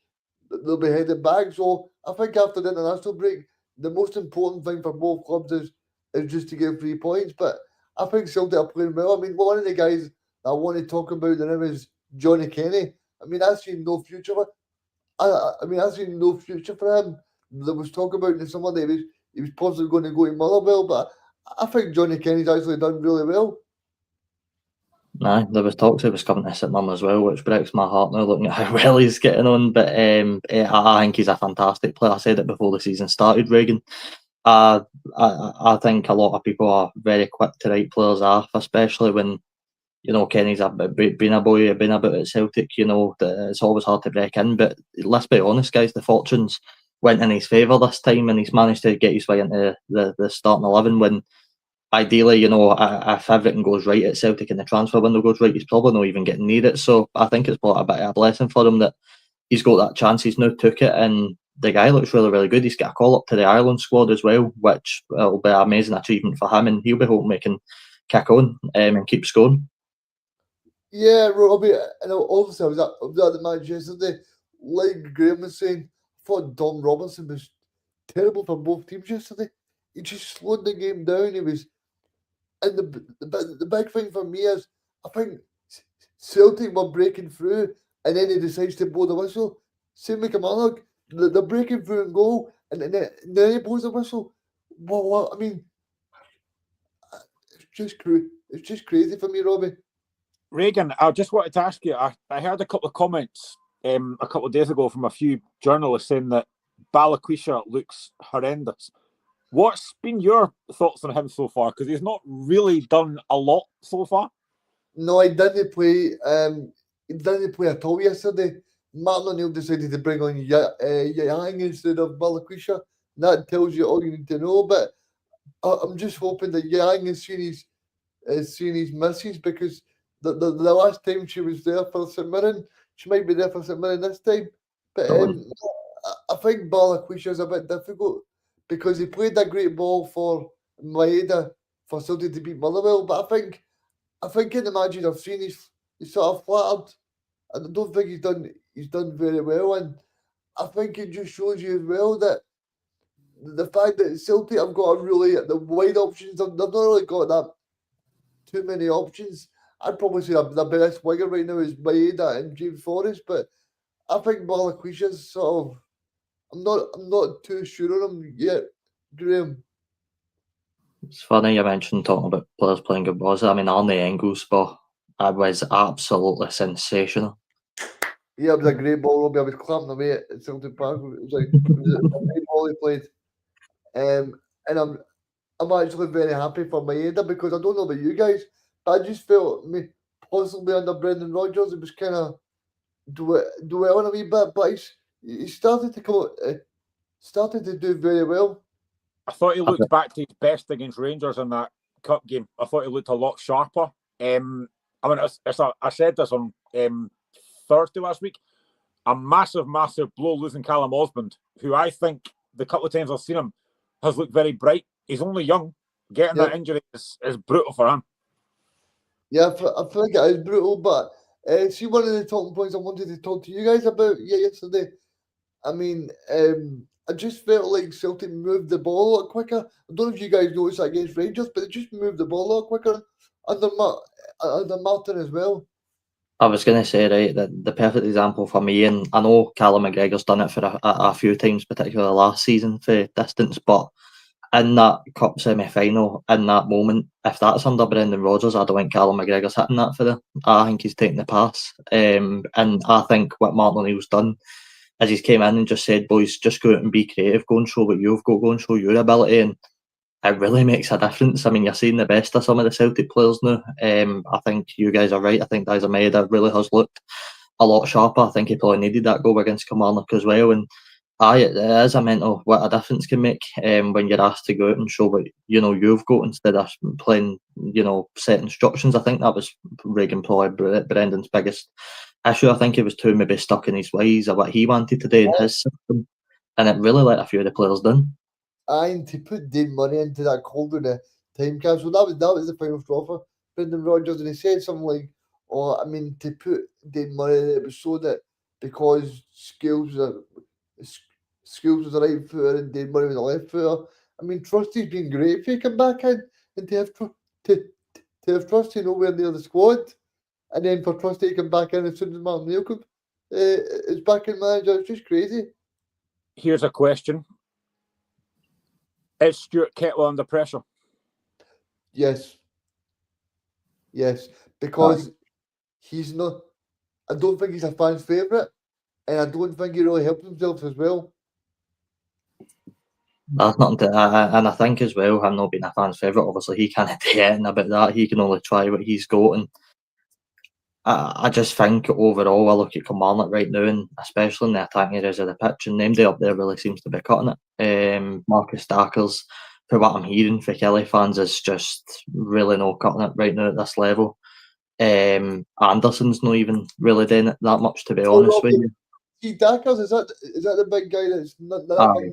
they'll be headed back. So I think after the international break, the most important thing for both clubs is just to get 3 points. But I think Celtic are playing well. One of the guys that I want to talk about the name is Johnny Kenny. I see no future. I see no future for him. There was talk about in the summer that he was possibly going to go to Motherwell, but I think Johnny Kenny's actually done really well. Aye, there was talks he was coming to St Mirren as well, which breaks my heart now looking at how well he's getting on. But I think he's a fantastic player. I said it before the season started, Reagan. I think a lot of people are very quick to write players off, especially when Kenny's been about at Celtic. It's always hard to break in. But let's be honest, guys, the fortunes went in his favour this time, and he's managed to get his way into the starting 11 when. Ideally, if everything goes right at Celtic and the transfer window goes right, he's probably not even getting near it. So I think it's brought a bit of a blessing for him that he's got that chance. He's now took it, and the guy looks really, really good. He's got a call up to the Ireland squad as well, which will be an amazing achievement for him, and he'll be hoping he can kick on and keep scoring. Yeah, Robbie, and obviously I was at the match yesterday. Like Graham was saying, I thought Dom Robinson was terrible for both teams yesterday. He just slowed the game down. He was. And the big thing for me is, I think Celtic were breaking through, and then he decides to blow the whistle. Same with Kilmarnock, they're breaking through and goal, and then he blows the whistle. Well, it's just crazy for me, Robbie. Reagan, I just wanted to ask you. I heard a couple of comments a couple of days ago from a few journalists saying that Balikwisha looks horrendous. What's been your thoughts on him so far? Because he's not really done a lot so far. No, he didn't play. He didn't play at all yesterday. Martin O'Neill decided to bring on Yang instead of Balikwisha. That tells you all you need to know. But I'm just hoping that Yang has seen his misses, because the last time she was there for St Mirren, she might be there for St Mirren this time. But I think Balikwisha is a bit difficult because he played a great ball for Maeda for Celtic to beat Motherwell. But I think in the matches I've seen, he's sort of flattered. I don't think he's done very well, and I think it just shows you as well that the fact that Celtic have got the wide options. They've not really got that too many options. I'd probably say the best winger right now is Maeda and James Forrest, but I think Balikwisha's sort of. I'm not too sure on him yet, Graham. It's funny you mentioned talking about players playing good balls. I mean, Arne Engels' ball was absolutely sensational. Yeah, it was a great ball, Robbie. I was clapping away at Celtic Park. It was a great ball he played. And I'm actually very happy for Maeda, because I don't know about you guys, but I just felt possibly under Brendan Rodgers, it was kind of do well in a wee bit, but he started to started to do very well. I thought he looked back to his best against Rangers in that cup game. I thought he looked a lot sharper. I mean, I said this on Thursday last week. A massive blow losing Callum Osmond, who I think the couple of times I've seen him has looked very bright. He's only young. Getting that injury is brutal for him. Yeah, I feel like it is brutal, but see, one of the talking points I wanted to talk to you guys about yesterday. I mean, I just felt like Celtic moved the ball a lot quicker. I don't know if you guys noticed that against Rangers, but they just moved the ball a lot quicker under Martin as well. I was going to say, right, the perfect example for me, and I know Callum McGregor's done it for a few times, particularly last season for distance, but in that cup semi-final, in that moment, if that's under Brendan Rodgers, I don't think Callum McGregor's hitting that for them. I think he's taking the pass. And I think what Martin O'Neill's done is he's came in and just said, boys, just go out and be creative, go and show what you've got, go and show your ability, and it really makes a difference. I mean, you're seeing the best of some of the Celtic players now. I think you guys are right. I think Daizer Maeda really has looked a lot sharper. I think he probably needed that goal against Kilmarnock as well. And it is a mental what a difference can make when you're asked to go out and show what you've got instead of playing set instructions. I think that was Regan probably Brendan's biggest issue. I think he was too maybe stuck in his ways of what he wanted to do in his system, and it really let a few of the players down. And to put Dave Murray into that cold in the time capsule, that was the final straw for Brendan Rodgers, and he said something like, "Oh, I mean, to put Dave Murray, it was so that because Skills was a right footer and Dave Murray was a left footer. I mean, Trusty's been great if he come back in, and to have Trusty nowhere near the squad, and then for Trusty to come back in as soon as Martin O'Neill is back in manager, it's just crazy." Here's a question. Is Stuart Kettle under pressure? Yes, because he's not. I don't think he's a fan's favourite, and I don't think he really helps himself as well. That's nothing to, and I think as well, him not being a fan's favourite, obviously he can't do anything about that. He can only try what he's got, and I just think overall, I look at Kilmarnock right now, and especially in the attacking areas of the pitch, and them day up there really seems to be cutting it. Marcus Dackers, for what I'm hearing for Kelly fans, is just really not cutting it right now at this level. Anderson's not even really doing it that much, to be honest with you. See, Dackers, is that the big guy that's number 9?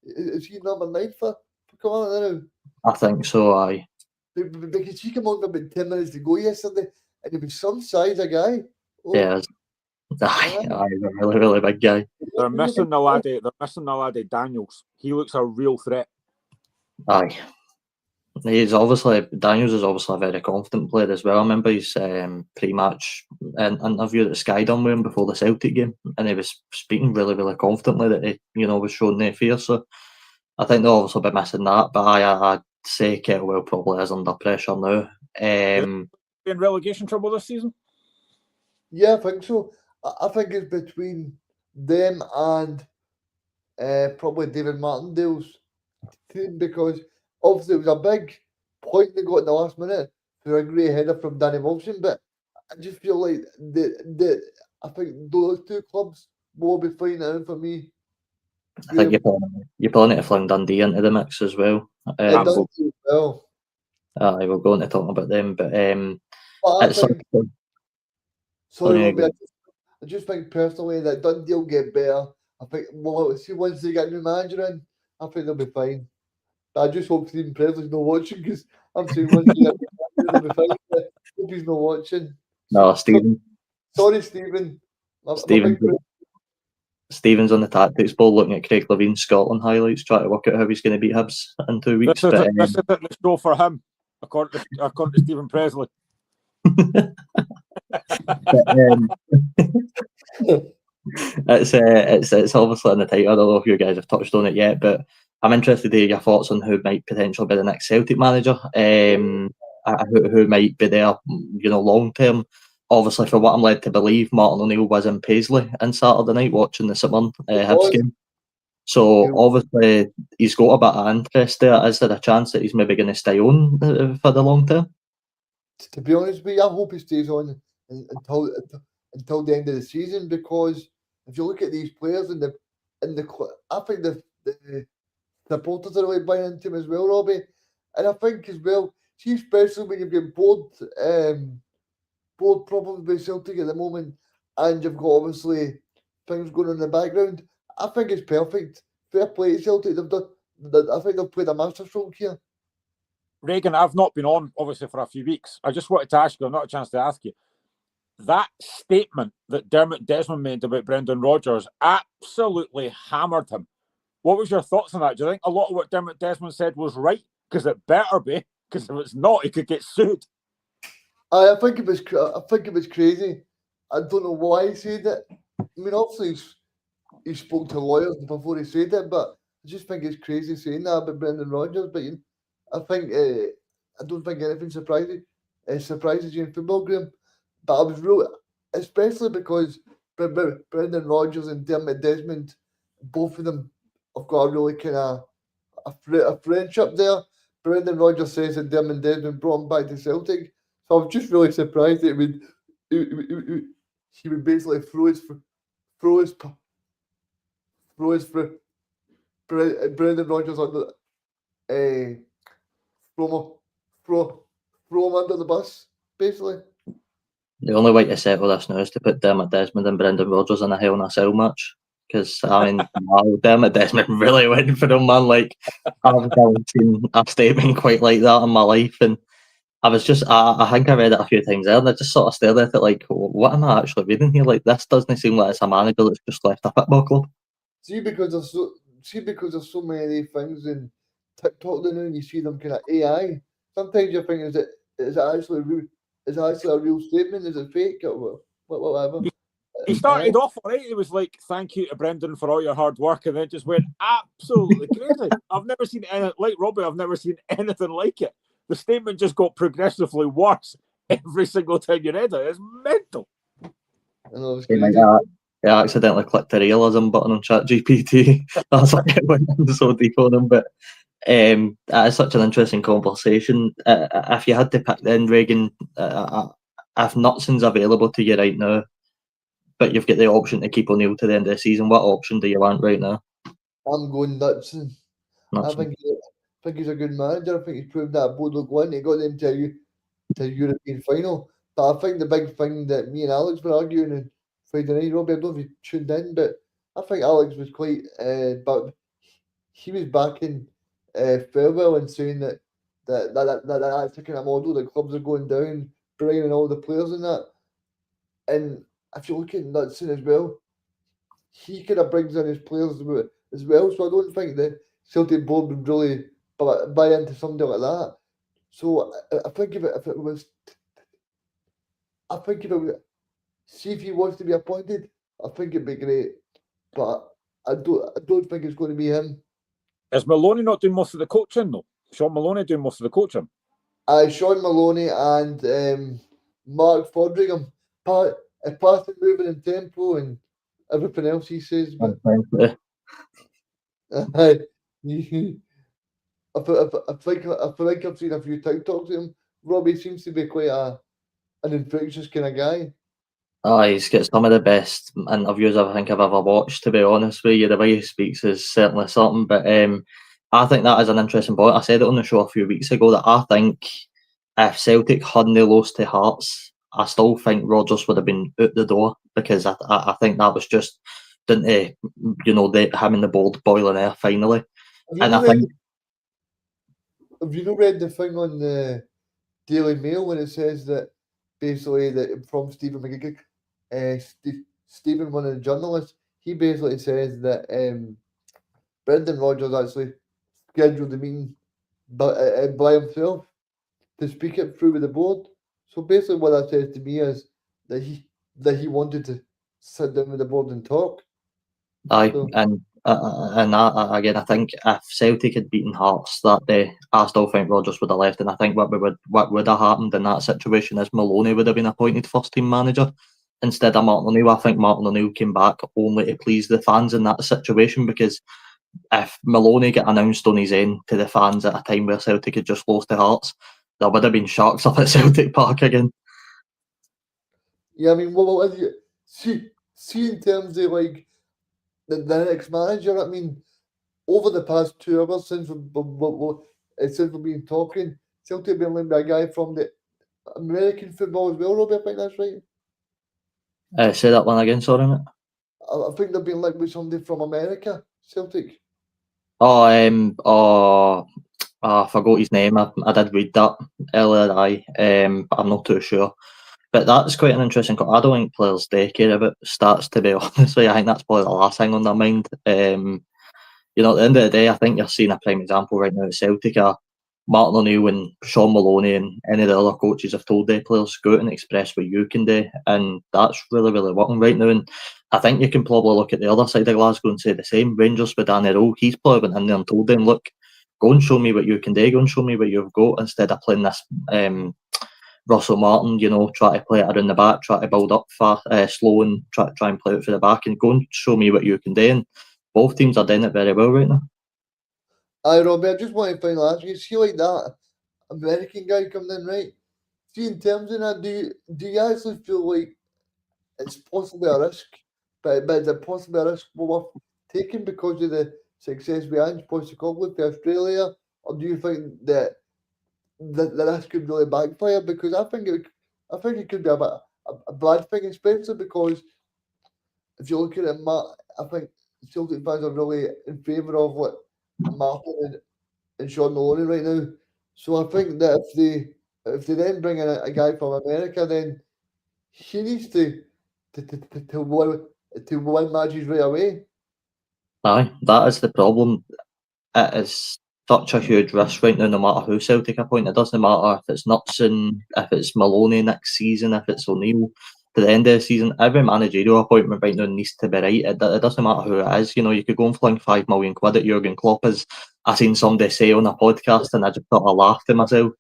Is he number 9 for Kilmarnock now? I think so, aye. Because he came on about 10 minutes to go yesterday, and he was some size of guy. Oh. Yeah, aye, he's a really, really big guy. They're missing the laddie Daniels. He looks a real threat. Aye. Daniels is obviously a very confident player as well. I remember his pre-match interview that Sky done with him before the Celtic game, and he was speaking really, really confidently that he, was showing no fear. So I think they'll obviously be missing that. But I'd say Kettlewell probably is under pressure now. In relegation trouble this season? Yeah, I think so. I think it's between them and probably David Martindale's team because obviously it was a big point they got in the last minute for a great header from Danny Wilson, but I just feel like I think those two clubs will be fighting it out for me. I think you're pulling it to fling Dundee into the mix as well. It does as well. We're going to talk about them, but But it's like, sorry, Robbie, I just think personally that Dundee will get better. I think see once they get a new manager in, I think they'll be fine. But I just hope Stephen Presley's not watching because I'm saying once they get a new manager, they'll be fine. But I hope he's not watching. no, Stephen. Sorry, Stephen. Stephen's on the tactics ball looking at Craig Levine's Scotland highlights, trying to work out how he's going to beat Hibs in 2 weeks. This is the show for him, according to Stephen Presley. It's obviously in the title. I don't know if you guys have touched on it yet, but I'm interested to hear your thoughts on who might potentially be the next Celtic manager, who might be there, long term. Obviously, for what I'm led to believe, Martin O'Neill was in Paisley on Saturday night watching the St Mirren Hibs game. So obviously he's got a bit of interest there. Is there a chance that he's maybe going to stay on for the long term? To be honest with you, I hope he stays on until the end of the season, because if you look at these players I think the supporters are really buying into him as well, Robbie. And I think as well, see, especially when you've got board problems with Celtic at the moment, and you've got obviously things going on in the background. I think it's perfect. Fair play to Celtic. I think they've played a masterstroke here. Reagan, I've not been on, obviously, for a few weeks. I just wanted to ask you, I've not a chance to ask you, that statement that Dermot Desmond made about Brendan Rodgers absolutely hammered him. What was your thoughts on that? Do you think a lot of what Dermot Desmond said was right? Because it better be, because if it's not, he could get sued. I think it was crazy. I don't know why he said it. I mean, obviously he spoke to lawyers before he said it, but I just think it's crazy saying that about Brendan Rodgers. But I think I don't think anything surprises you in football, Graham. But I was really, especially because Brendan Rodgers and Dermot Desmond, both of them have got a really kind of a friendship there. Brendan Rodgers says that Dermot Desmond brought him back to Celtic. So I was just really surprised that he would basically throw Brendan Rodgers on the throw him under the bus, basically. The only way to settle this now is to put Dermot Desmond and Brendan Rodgers in a Hell in a Cell match. Because, I mean, wow, Dermot Desmond really went for him, man. Like, I've never seen a statement quite like that in my life. And I was just, I think I read it a few times there, and I just sort of stared at it like, what am I actually reading here? Like, this doesn't seem like it's a manager that's just left a football club. See, because there's so many things in TikTok now, and you see them kind of AI. Sometimes you think, is it actually a real statement? Is it fake or whatever? He started off all right. He was like, "Thank you to Brendan for all your hard work," and then just went absolutely crazy. I've never seen anything like Robbie. I've never seen anything like it. The statement just got progressively worse every single time you read it. It's mental. I know, it's crazy. I accidentally clicked the realism button on ChatGPT. That's why it went so deep on him. But it's such an interesting conversation. If you had to pick then, Reagan, if Nutson's available to you right now, but you've got the option to keep O'Neill to the end of the season, what option do you want right now? I'm going Knutson. I think he's a good manager. I think he's proved that at Bodo Glint. He got them to a European final. But I think the big thing that me and Alex were arguing on Friday night, Robbie, I don't know if you tuned in, but I think Alex was quite, but he was backing Farewell and saying that's a kind of model that clubs are going down, bringing all the players and that. And if you look at Knutson as well, he kind of brings in his players as well. So I don't think the Celtic board would really buy into something like that. So I think if it was, see if he wants to be appointed, I think it'd be great. But I don't think it's going to be him. Is Maloney not doing most of the coaching though? Sean Maloney doing most of the coaching? Sean Maloney and Mark Fodringham, passing, moving, and tempo, and everything else he says. But I think I've seen a few TikToks of him. Robbie seems to be quite an infectious kind of guy. Oh, he's got some of the best interviews I think I've ever watched, to be honest with you. The way he speaks is certainly something. But I think that is an interesting point. I said it on the show a few weeks ago that I think if Celtic hadn't lost to Hearts, I still think Rodgers would have been out the door, because I think that was just down to, him and the board boiling air finally. Have you And not I think read the thing on the Daily Mail when it says that basically that from Stephen McGill, Stephen, one of the journalists, he basically says that Brendan Rodgers actually scheduled the meeting by himself to speak it through with the board. So basically, what that says to me is that he wanted to sit down with the board and talk. Aye, So, and that, again, I think if Celtic had beaten Hearts that day, I still think Rodgers would have left, and I think what would have happened in that situation is Maloney would have been appointed first team manager instead of Martin O'Neill. I think Martin O'Neill came back only to please the fans in that situation, because if Maloney get announced on his end to the fans at a time where Celtic had just lost to Hearts, there would have been sharks up at Celtic Park again. yeah, I mean, well, as you see in terms of like the next manager, I mean, over the past 2 hours since we've been talking, Celtic have been linked by a guy from the American football as well, Robbie. I think that's right. Say that one again, sorry, mate. I think they've been linked with somebody from America, Celtic. I forgot his name. I did read that earlier, but I'm not too sure. But that's quite an interesting call. I don't think players do care about stats, to be honest with you. I think that's probably the last thing on their mind. At the end of the day, I think you're seeing a prime example right now at Celtic. Martin O'Neill and Sean Maloney and any of the other coaches have told their players, go out and express what you can do, and that's really, really working right now. And I think you can probably look at the other side of Glasgow and say the same. Rangers with Danny Rowe, he's probably went in there and told them, look, go and show me what you can do, go and show me what you've got, instead of playing this Russell Martin, try to play it around the back, try to build up fast, slow, and try and play it for the back, and go and show me what you can do. And both teams are doing it very well right now. Aye, Robbie, I just want to finally ask you, see like that American guy coming in, right? See, in terms of that, do you actually feel like it's possibly a risk, but is it possibly a risk worth taking because of the success we had in Postecoglou for Australia, or do you think that the risk could really backfire? Because I think it could be a bad thing, especially because if you look at it, I think Celtic fans are really in favour of what Martin and Sean Maloney right now. So I think that if they then bring in a guy from America, then he needs to win matches right away. Aye, that is the problem. It is such a huge risk right now, no matter who Celtic appoint. It doesn't matter if it's Nutson, if it's Maloney next season, if it's O'Neill. To the end of the season, every managerial appointment right now needs to be right. It doesn't matter who it is. You could go and fling £5 million at Jurgen Klopp, as I seen somebody say on a podcast, and I just sort of laughed to myself.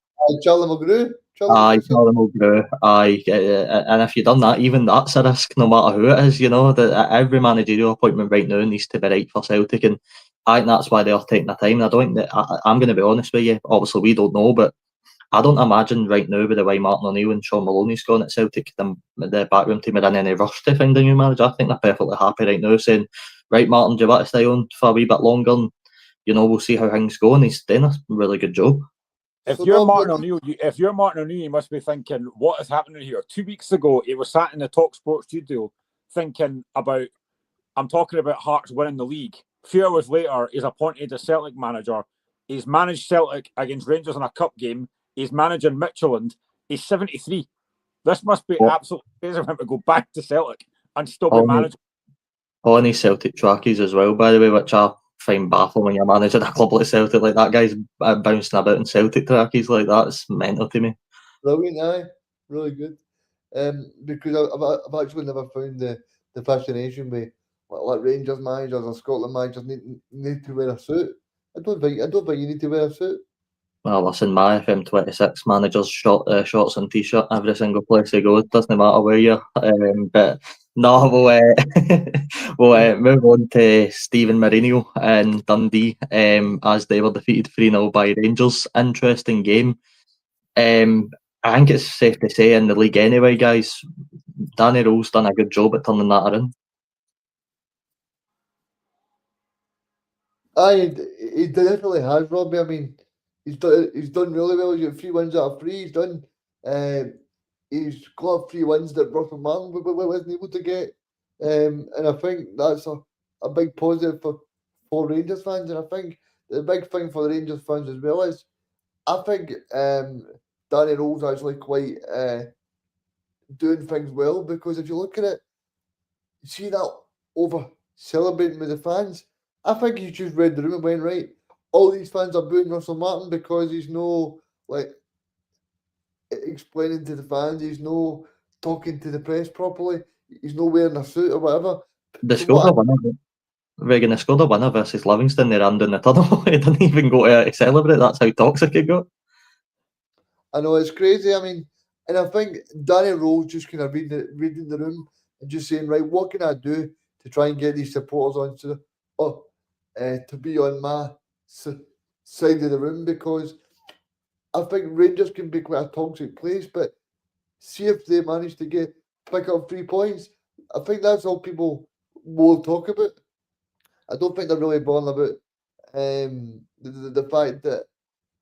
Charlie McGrew. Aye, Charlie McGrew. Aye, and if you've done that, even that's a risk, no matter who it is. That every managerial appointment right now needs to be right for Celtic, and I think that's why they are taking the time. And I don't think that I'm going to be honest with you. Obviously, we don't know, but I don't imagine right now, with the way Martin O'Neill and Sean Maloney's gone at Celtic, the backroom team are in any rush to find a new manager. I think they're perfectly happy right now, saying, right, Martin, do you want to stay on for a wee bit longer? And, we'll see how things go. And he's doing a really good job. If you're Martin O'Neill, you must be thinking, what is happening here? 2 weeks ago, he was sat in the Talk Sport studio thinking about, I'm talking about Hearts winning the league. A few hours later, he's appointed as Celtic manager. He's managed Celtic against Rangers in a cup game. He's managing Midtjylland. He's 73. This must be absolutely crazy for him to go back to Celtic and still be managing. On his Celtic trackies as well, by the way, which I find baffling when you're managing a club like Celtic. Like, that guy's bouncing about in Celtic trackies. Like, that's mental to me. Brilliant, aye. Really good. Because I've actually never found the fascination with like Rangers managers or Scotland managers need to wear a suit. I don't think you need to wear a suit. Well, listen, my FM26 managers shorts and t-shirt every single place they go. It doesn't matter where you're. But No, we'll move on to Stephen Marino and Dundee as they were defeated 3-0 by Rangers. Interesting game. I think it's safe to say in the league anyway, guys, Danny Rowe's done a good job at turning that around. He definitely has, Robbie. I mean, he's done really well. He's got 3 wins out of 3. He's got 3 wins that Russell Martin wasn't able to get. And I think that's a big positive for Rangers fans. And I think the big thing for the Rangers fans as well is I think Danny Rowe's actually quite doing things well, because if you look at it, you see that over celebrating with the fans. I think he's just read the room and went, right, all these fans are booing Russell Martin because he's no like explaining to the fans, he's no talking to the press properly, he's no wearing a suit or whatever. They So scored what a winner. Regan, they scored a winner versus Livingston. They ran down the tunnel. He didn't even go to celebrate. That's how toxic it got. I know it's crazy. I mean, and I think Danny Rowe's just kind of reading the room and just saying, right, what can I do to try and get these supporters onto to be on my side of the room, because I think Rangers can be quite a toxic place, but see if they manage to pick up 3 points. I think that's all people will talk about. I don't think they're really bothered about the fact that,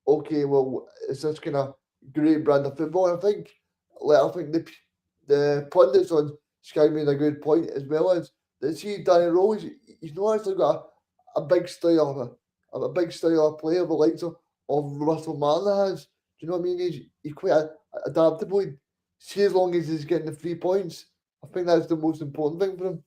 okay, well, it's this kind of great brand of football. I think the pundits on Sky made a good point, as well as that. See, Danny Rowe, he's not actually got a big style of a player the likes of Russell Martin has. Do you know what I mean? He's quite adaptable. See, as long as he's getting the 3 points, I think that's the most important thing for him.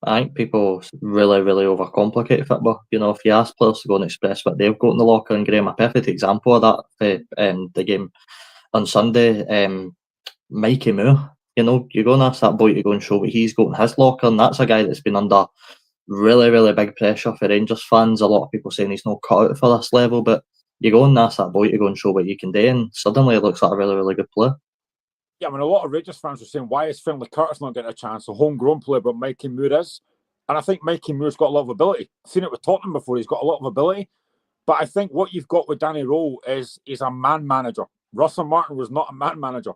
I think people really, really overcomplicate football. You know, if you ask players to go and express what they've got in the locker, and Graham, a perfect example of that, the game on Sunday, Mikey Moore. You know, you go and ask that boy to go and show what he's got in his locker, and that's a guy that's been under really, really big pressure for Rangers fans. A lot of people saying he's not cut out for this level, but you go and ask that boy to go and show what you can do, and suddenly it looks like a really, really good player. Yeah, I mean, a lot of Rangers fans were saying, why is Finlay Curtis not getting a chance? A homegrown player, but Mikey Moore is. And I think Mikey Moore's got a lot of ability. I've seen it with Tottenham before. He's got a lot of ability. But I think what you've got with Danny Rowe is he's a man manager. Russell Martin was not a man manager.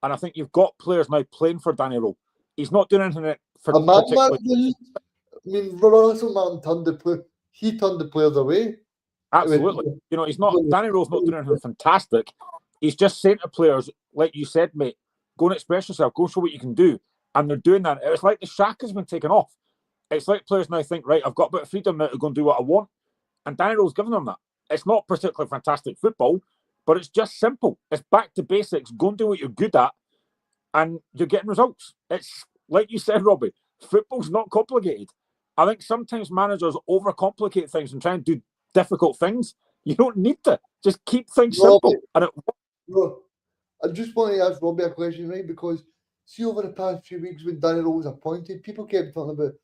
And I think you've got players now playing for Danny Rowe. He's not doing anything for a man manager. I mean, Russell Martin turned the players away. Absolutely. You know, Danny Rowe's not doing anything fantastic. He's just saying to players, like you said, mate, go and express yourself, go show what you can do. And they're doing that. It's like the shack has been taken off. It's like players now think, right, I've got a bit of freedom now to go and do what I want. And Danny Rowe's giving them that. It's not particularly fantastic football, but it's just simple. It's back to basics. Go and do what you're good at, and you're getting results. It's like you said, Robbie, football's not complicated. I think sometimes managers overcomplicate things and try and do difficult things. You don't need to. Just keep things simple. I just want to ask Robbie a question, right? Because see, over the past few weeks when Danny Rowe was appointed, people kept talking about,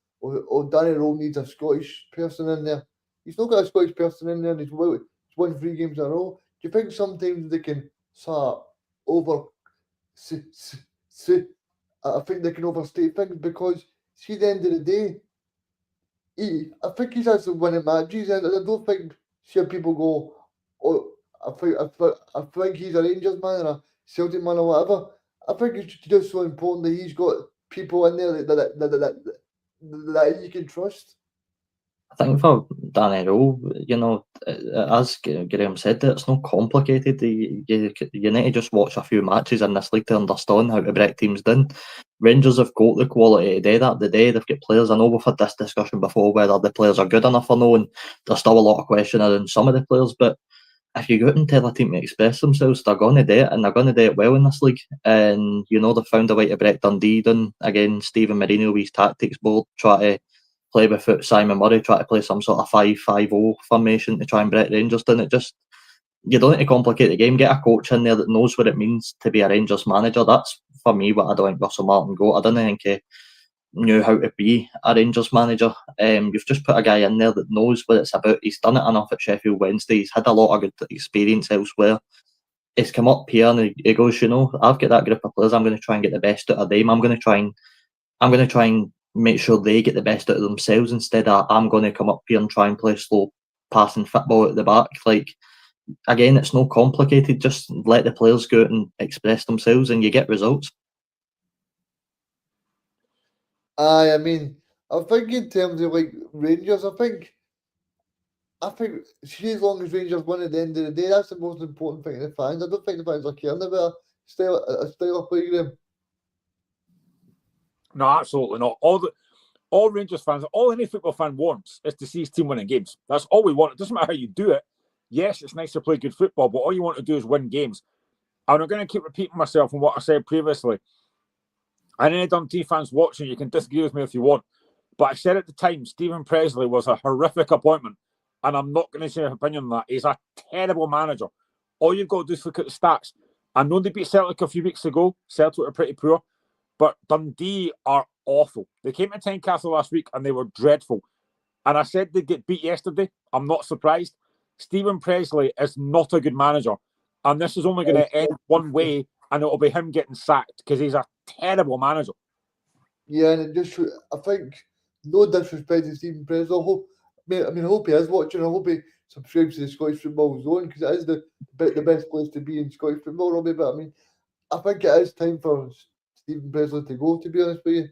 Danny Rowe needs a Scottish person in there. He's not got a Scottish person in there, and he's won 3 games in a row. Do you think sometimes they can sort of I think they can overstate things, because see, at the end of the day, I think he's actually winning matches, and I don't think people go, oh, I think he's a Rangers man or a Celtic man or whatever. I think it's just so important that he's got people in there that he can trust. I think for Danny Rowe, you know, as Graham said, it's not complicated. You need to just watch a few matches in this league to understand how to break teams down. Rangers have got the quality to do that. They've got players. I know we've had this discussion before whether the players are good enough or no, and there's still a lot of question around some of the players. But if you go out and tell a team to express themselves, they're going to do it, and they're going to do it well in this league. And you know, they've found a way to break Dundee down. Again, Stephen Marino with his tactics board, try to play without Simon Murray, try to play some sort of 5-5-0 formation to try and break Rangers down. You don't need to complicate the game. Get a coach in there that knows what it means to be a Rangers manager. That's, for me, what I don't think Russell Martin got. I don't think he knew how to be a Rangers manager. You've just put a guy in there that knows what it's about. He's done it enough at Sheffield Wednesday. He's had a lot of good experience elsewhere. He's come up here and he goes, you know, I've got that group of players. I'm going to try and get the best out of them. I'm going to try and I'm going to try and make sure they get the best out of themselves instead of I'm going to come up here and try and play slow passing football at the back. Like, again, it's not complicated. Just let the players go out and express themselves and you get results. I mean, I think in terms of like Rangers, I think see, as long as Rangers win at the end of the day, that's the most important thing to the fans. I don't think the fans are caring about a style of play game. No, absolutely not. All Rangers fans, all any football fan wants is to see his team winning games. That's all we want. It doesn't matter how you do it. Yes, it's nice to play good football, but all you want to do is win games. And I'm going to keep repeating myself on what I said previously. And any Dundee fans watching, you can disagree with me if you want. But I said at the time, Stephen Presley was a horrific appointment. And I'm not going to say an opinion on that. He's a terrible manager. All you've got to do is look at the stats. I know they beat Celtic a few weeks ago. Celtic were pretty poor. But Dundee are awful. They came to Tynecastle last week and they were dreadful. And I said they'd get beat yesterday. I'm not surprised. Stephen Presley is not a good manager. And this is only going to end one way, and it'll be him getting sacked because he's a terrible manager. Yeah, and it just, I think, no disrespect to Stephen Presley. I hope he is watching. I hope he subscribes to the Scottish Football Zone because it is the best place to be in Scottish football, Robbie. But I mean, I think it is time for Stephen Presley to go, to be honest with you.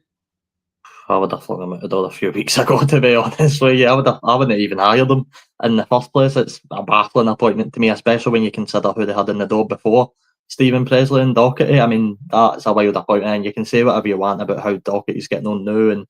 I would have flung him out the door a few weeks ago, to be honest with you. I wouldn't even hired him in the first place. It's a baffling appointment to me, especially when you consider who they had in the door before Stephen Presley and Doherty. I mean, that's a wild appointment, and you can say whatever you want about how Doherty's getting on now and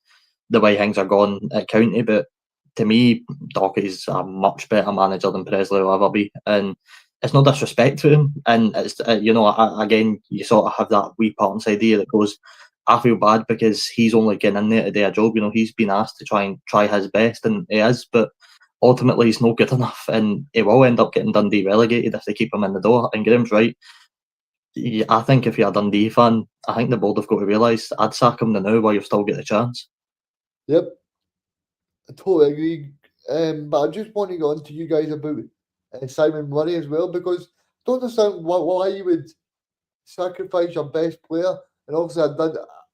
the way things are going at County, but to me, Doherty's a much better manager than Presley will ever be. And it's no disrespect to him. And it's, again, you sort of have that wee part inside here that goes, I feel bad because he's only getting in there to do a job. He's been asked to try his best, and he is, but ultimately he's not good enough, and he will end up getting Dundee relegated if they keep him in the door. And Graham's right. I think if you're a Dundee fan, I think the board have got to realise I'd sack him now while you've still got the chance. Yep, I totally agree. But I just want to go on to you guys about Simon Murray as well, because I don't understand why you would sacrifice your best player, and obviously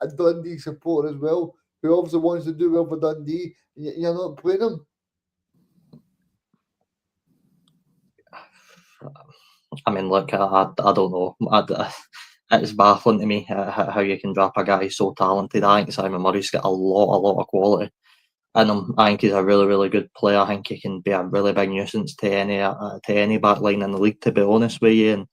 a Dundee supporter as well, who obviously wants to do well for Dundee, and you're not playing him. I mean, look, I don't know. It's baffling to me how you can drop a guy so talented. I think Simon Murray's got a lot of quality in him. I think he's a really, really good player. I think he can be a really big nuisance to any back line in the league, to be honest with you. And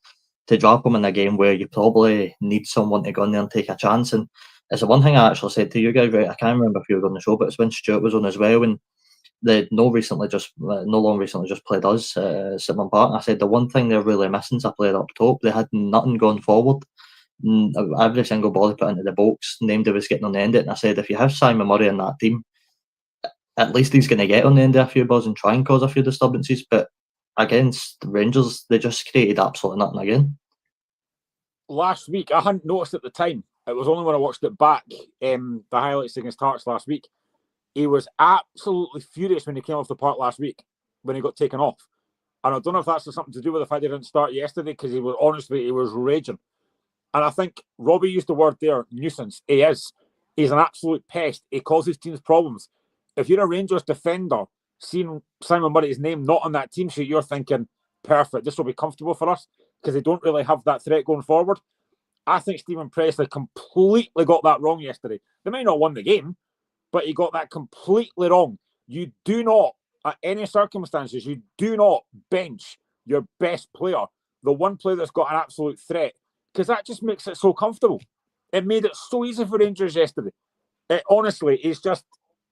to drop him in a game where you probably need someone to go in there and take a chance. And it's the one thing I actually said to you guys, right? I can't remember if you were on the show, but it's when Stuart was on as well. And they no long recently just played us at Sutton Park. I said the one thing they're really missing is a player up top. They had nothing going forward. Every single ball they put into the box, named he was getting on the end of it. And I said, if you have Simon Murray in that team, at least he's going to get on the end of a few balls and try and cause a few disturbances. But against the Rangers, they just created absolutely nothing again. Last week, I hadn't noticed at the time. It was only when I watched it back, the highlights against Hearts last week. He was absolutely furious when he came off the park last week, when he got taken off. And I don't know if that's something to do with the fact he didn't start yesterday, because he was raging. And I think Robbie used the word there, nuisance. He is. He's an absolute pest. He causes teams problems. If you're a Rangers defender, seeing Simon Murray's name not on that team sheet, you're thinking, perfect, this will be comfortable for us, because they don't really have that threat going forward. I think Stephen Presley completely got that wrong yesterday. They may not have won the game, but he got that completely wrong. You do not, at any circumstances, you do not bench your best player, the one player that's got an absolute threat, because that just makes it so comfortable. It made it so easy for Rangers yesterday. Honestly, he's just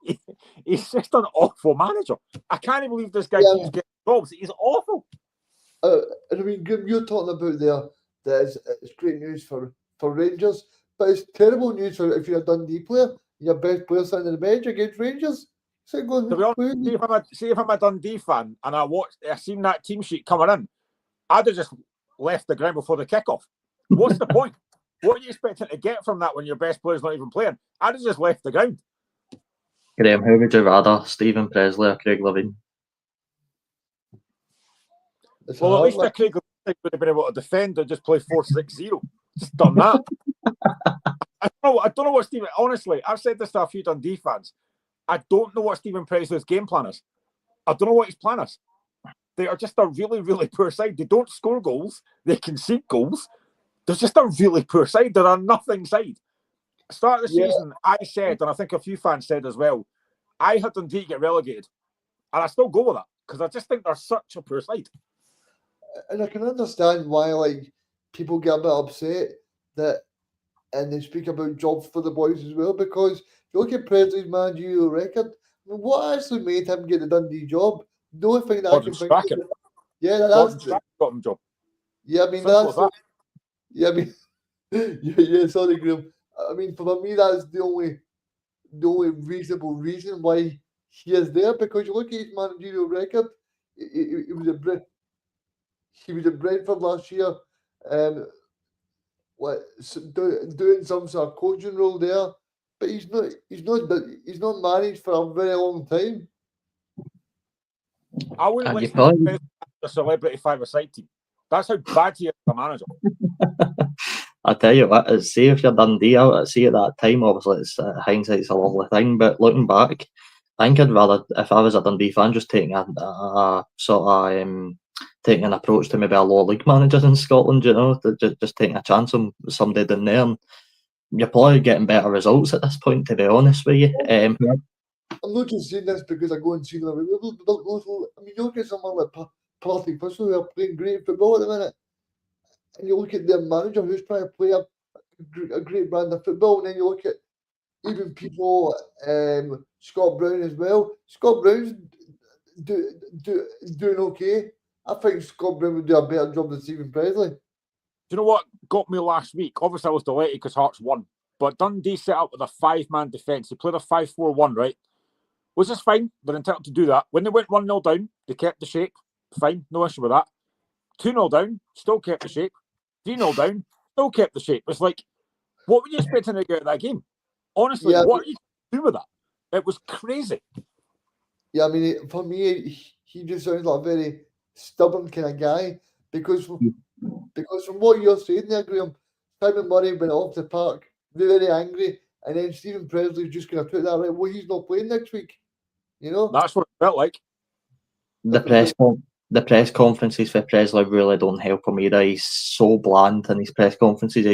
an awful manager. I can't believe this guy keeps getting jobs. He's awful. And I mean, Grim, you're talking about there that it's great news for Rangers, but it's terrible news for if you're a Dundee player, your best player sitting on the bench against Rangers. So going, to be honest, see if I'm a Dundee fan and I seen that team sheet coming in, I'd have just left the ground before the kickoff. What's the point? What are you expecting to get from that when your best player's not even playing? I'd have just left the ground. Graham, who would you rather, Stephen Presley or Craig Levein? Well, at least Craig would have been able to defend and just play 4-6-0. Just done that. I don't know what Stephen. Honestly, I've said this to a few Dundee fans. I don't know what Stephen Presley's game plan is. I don't know what his plan is. They are just a really, really poor side. They don't score goals. They concede goals. They're just a really poor side. They're a nothing side. Start of the season, I said, and I think a few fans said as well, I had Dundee get relegated. And I still go with that because I just think they're such a poor side. And I can understand why, like, people get a bit upset that, and they speak about jobs for the boys as well, because if you look at Presley's managerial record, I mean, what actually made him get the Dundee job? The only thing that I can think of. Yeah, Gordon that's Strachan got him job. yeah. I mean, Simple that's as that. yeah. I mean, yeah. Sorry, Graham. I mean, for me, that's the only reasonable reason why he is there, because you look at his managerial record. He was at Brentford last year. Doing some sort of coaching role there, but he's not managed for a very long time. I wouldn't And let you Stephen probably- Presley manage a celebrity five-a-side team. That's how bad he is as a manager. I tell you what, see if you're Dundee out at sea at that time, obviously it's hindsight's a lovely thing, but looking back, I think I'd rather, if I was a Dundee fan, just taking a sort of taking an approach to maybe a lower league manager in Scotland, you know, just taking a chance on somebody down there, and you're probably getting better results at this point, to be honest with you. I'm not just saying this because I go and see them. I mean, you look at someone like Partick Thistle who are playing great football at the minute, and you look at their manager who's trying to play a great brand of football, and then you look at even people, Scott Brown as well. Scott Brown's doing okay. I think Scott Brown would do a better job than Stephen Presley. Do you know what got me last week? Obviously, I was delighted because Hearts won. But Dundee set up with a five-man defence. They played a 5-4-1, right? Which is fine. They're entitled to do that. When they went 1-0 down, they kept the shape. Fine. No issue with that. 2-0 down, still kept the shape. 3-0 down, still kept the shape. It's like, what were you expecting to get out of that game? Honestly, what are you doing with that? It was crazy. Yeah, I mean, for me, he just sounds like a very stubborn kind of guy, because from what you're saying there, Graham, Simon Murray went off the park very angry, and then Stephen Presley's just going to put that right. Well, he's not playing next week, you know. That's what it felt like. The press conferences for Presley really don't help him either. He's so bland in his press conferences.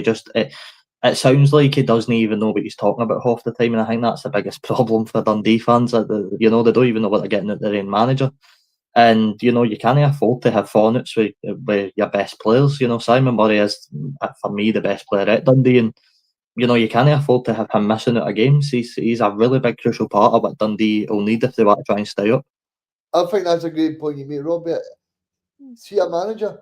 It sounds like he doesn't even know what he's talking about half the time, and I think that's the biggest problem for Dundee fans. They don't even know what they're getting at their own manager. And, you can't afford to have fallouts with your best players. Simon Murray is, for me, the best player at Dundee. And, you can't afford to have him missing out of games. He's a really big, crucial part of what Dundee will need if they want to try and stay up. I think that's a great point you made, Robert. See, a manager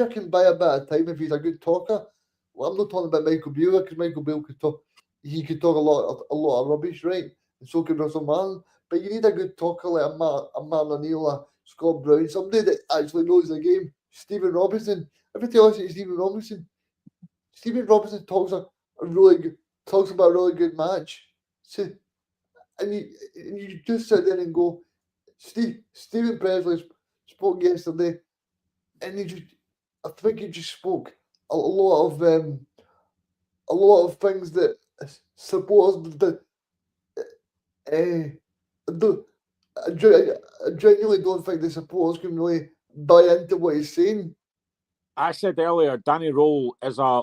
can buy a bit of time if he's a good talker. Well, I'm not talking about Michael Beale, because Michael Beale could talk. He could talk a lot of rubbish, right? And so could Russell Martin. But you need a good talker like a Martin O'Neill, a Scott Brown, somebody that actually knows the game. Stephen Robinson. If you tell us it's Stephen Robinson talks about a really good match. So, and you just sit there and go, Stephen Presley spoke yesterday, and I think he just spoke a lot of things that supporters I genuinely don't think the supporters can really buy into what he's saying. I said earlier, Danny Rowe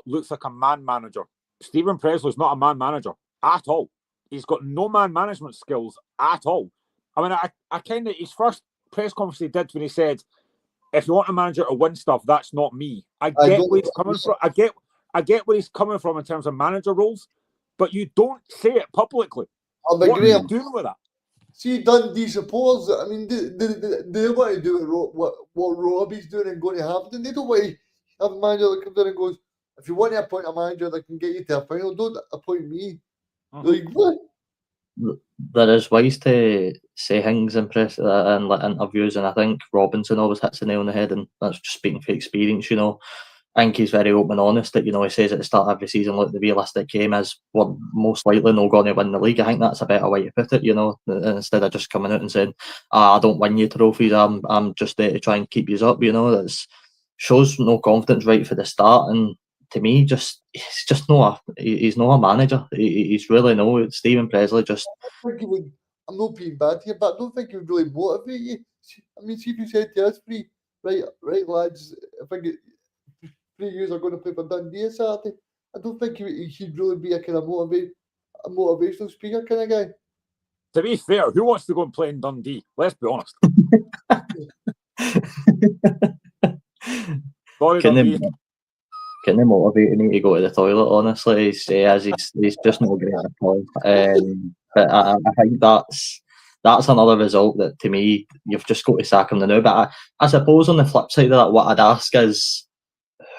looks like a man manager. Stephen Presley's not a man manager at all. He's got no man management skills at all. I mean, I kind of, his first press conference he did when he said, if you want a manager to win stuff, that's not me. I get where he's coming from. I get where he's coming from in terms of manager roles, but you don't say it publicly. What are you doing with that? See, Dundee supporters, I mean, they want to do what Robbie's doing and going to Hampton. They don't want to have a manager that comes in and goes, if you want to appoint a manager that can get you to a final, don't appoint me. Like, what? There is ways to say things in press and interviews, and I think Robinson always hits the nail on the head, and that's just speaking from experience. I think he's very open and honest that, he says at the start of every season, look, the realistic game is we're most likely not going to win the league. I think that's a better way to put it, instead of just coming out and saying, I don't win you trophies, I'm just there to try and keep you up, that shows no confidence right for the start. And to me, he's not a manager. He's really no. Stephen Presley just. I think he would. I'm not being bad here, but I don't think he would really motivate you. I mean, see if you said to us, right, lads. I think 3 years are going to play for Dundee Saturday. I don't think he'd really be a kind of a motivational speaker kind of guy. To be fair, who wants to go and play in Dundee? Let's be honest. Sorry, Dundee. Can they motivate me to go to the toilet? Honestly, he's just not great at all. But I think that's another result that, to me, you've just got to sack him now. But I suppose on the flip side of that, what I'd ask is,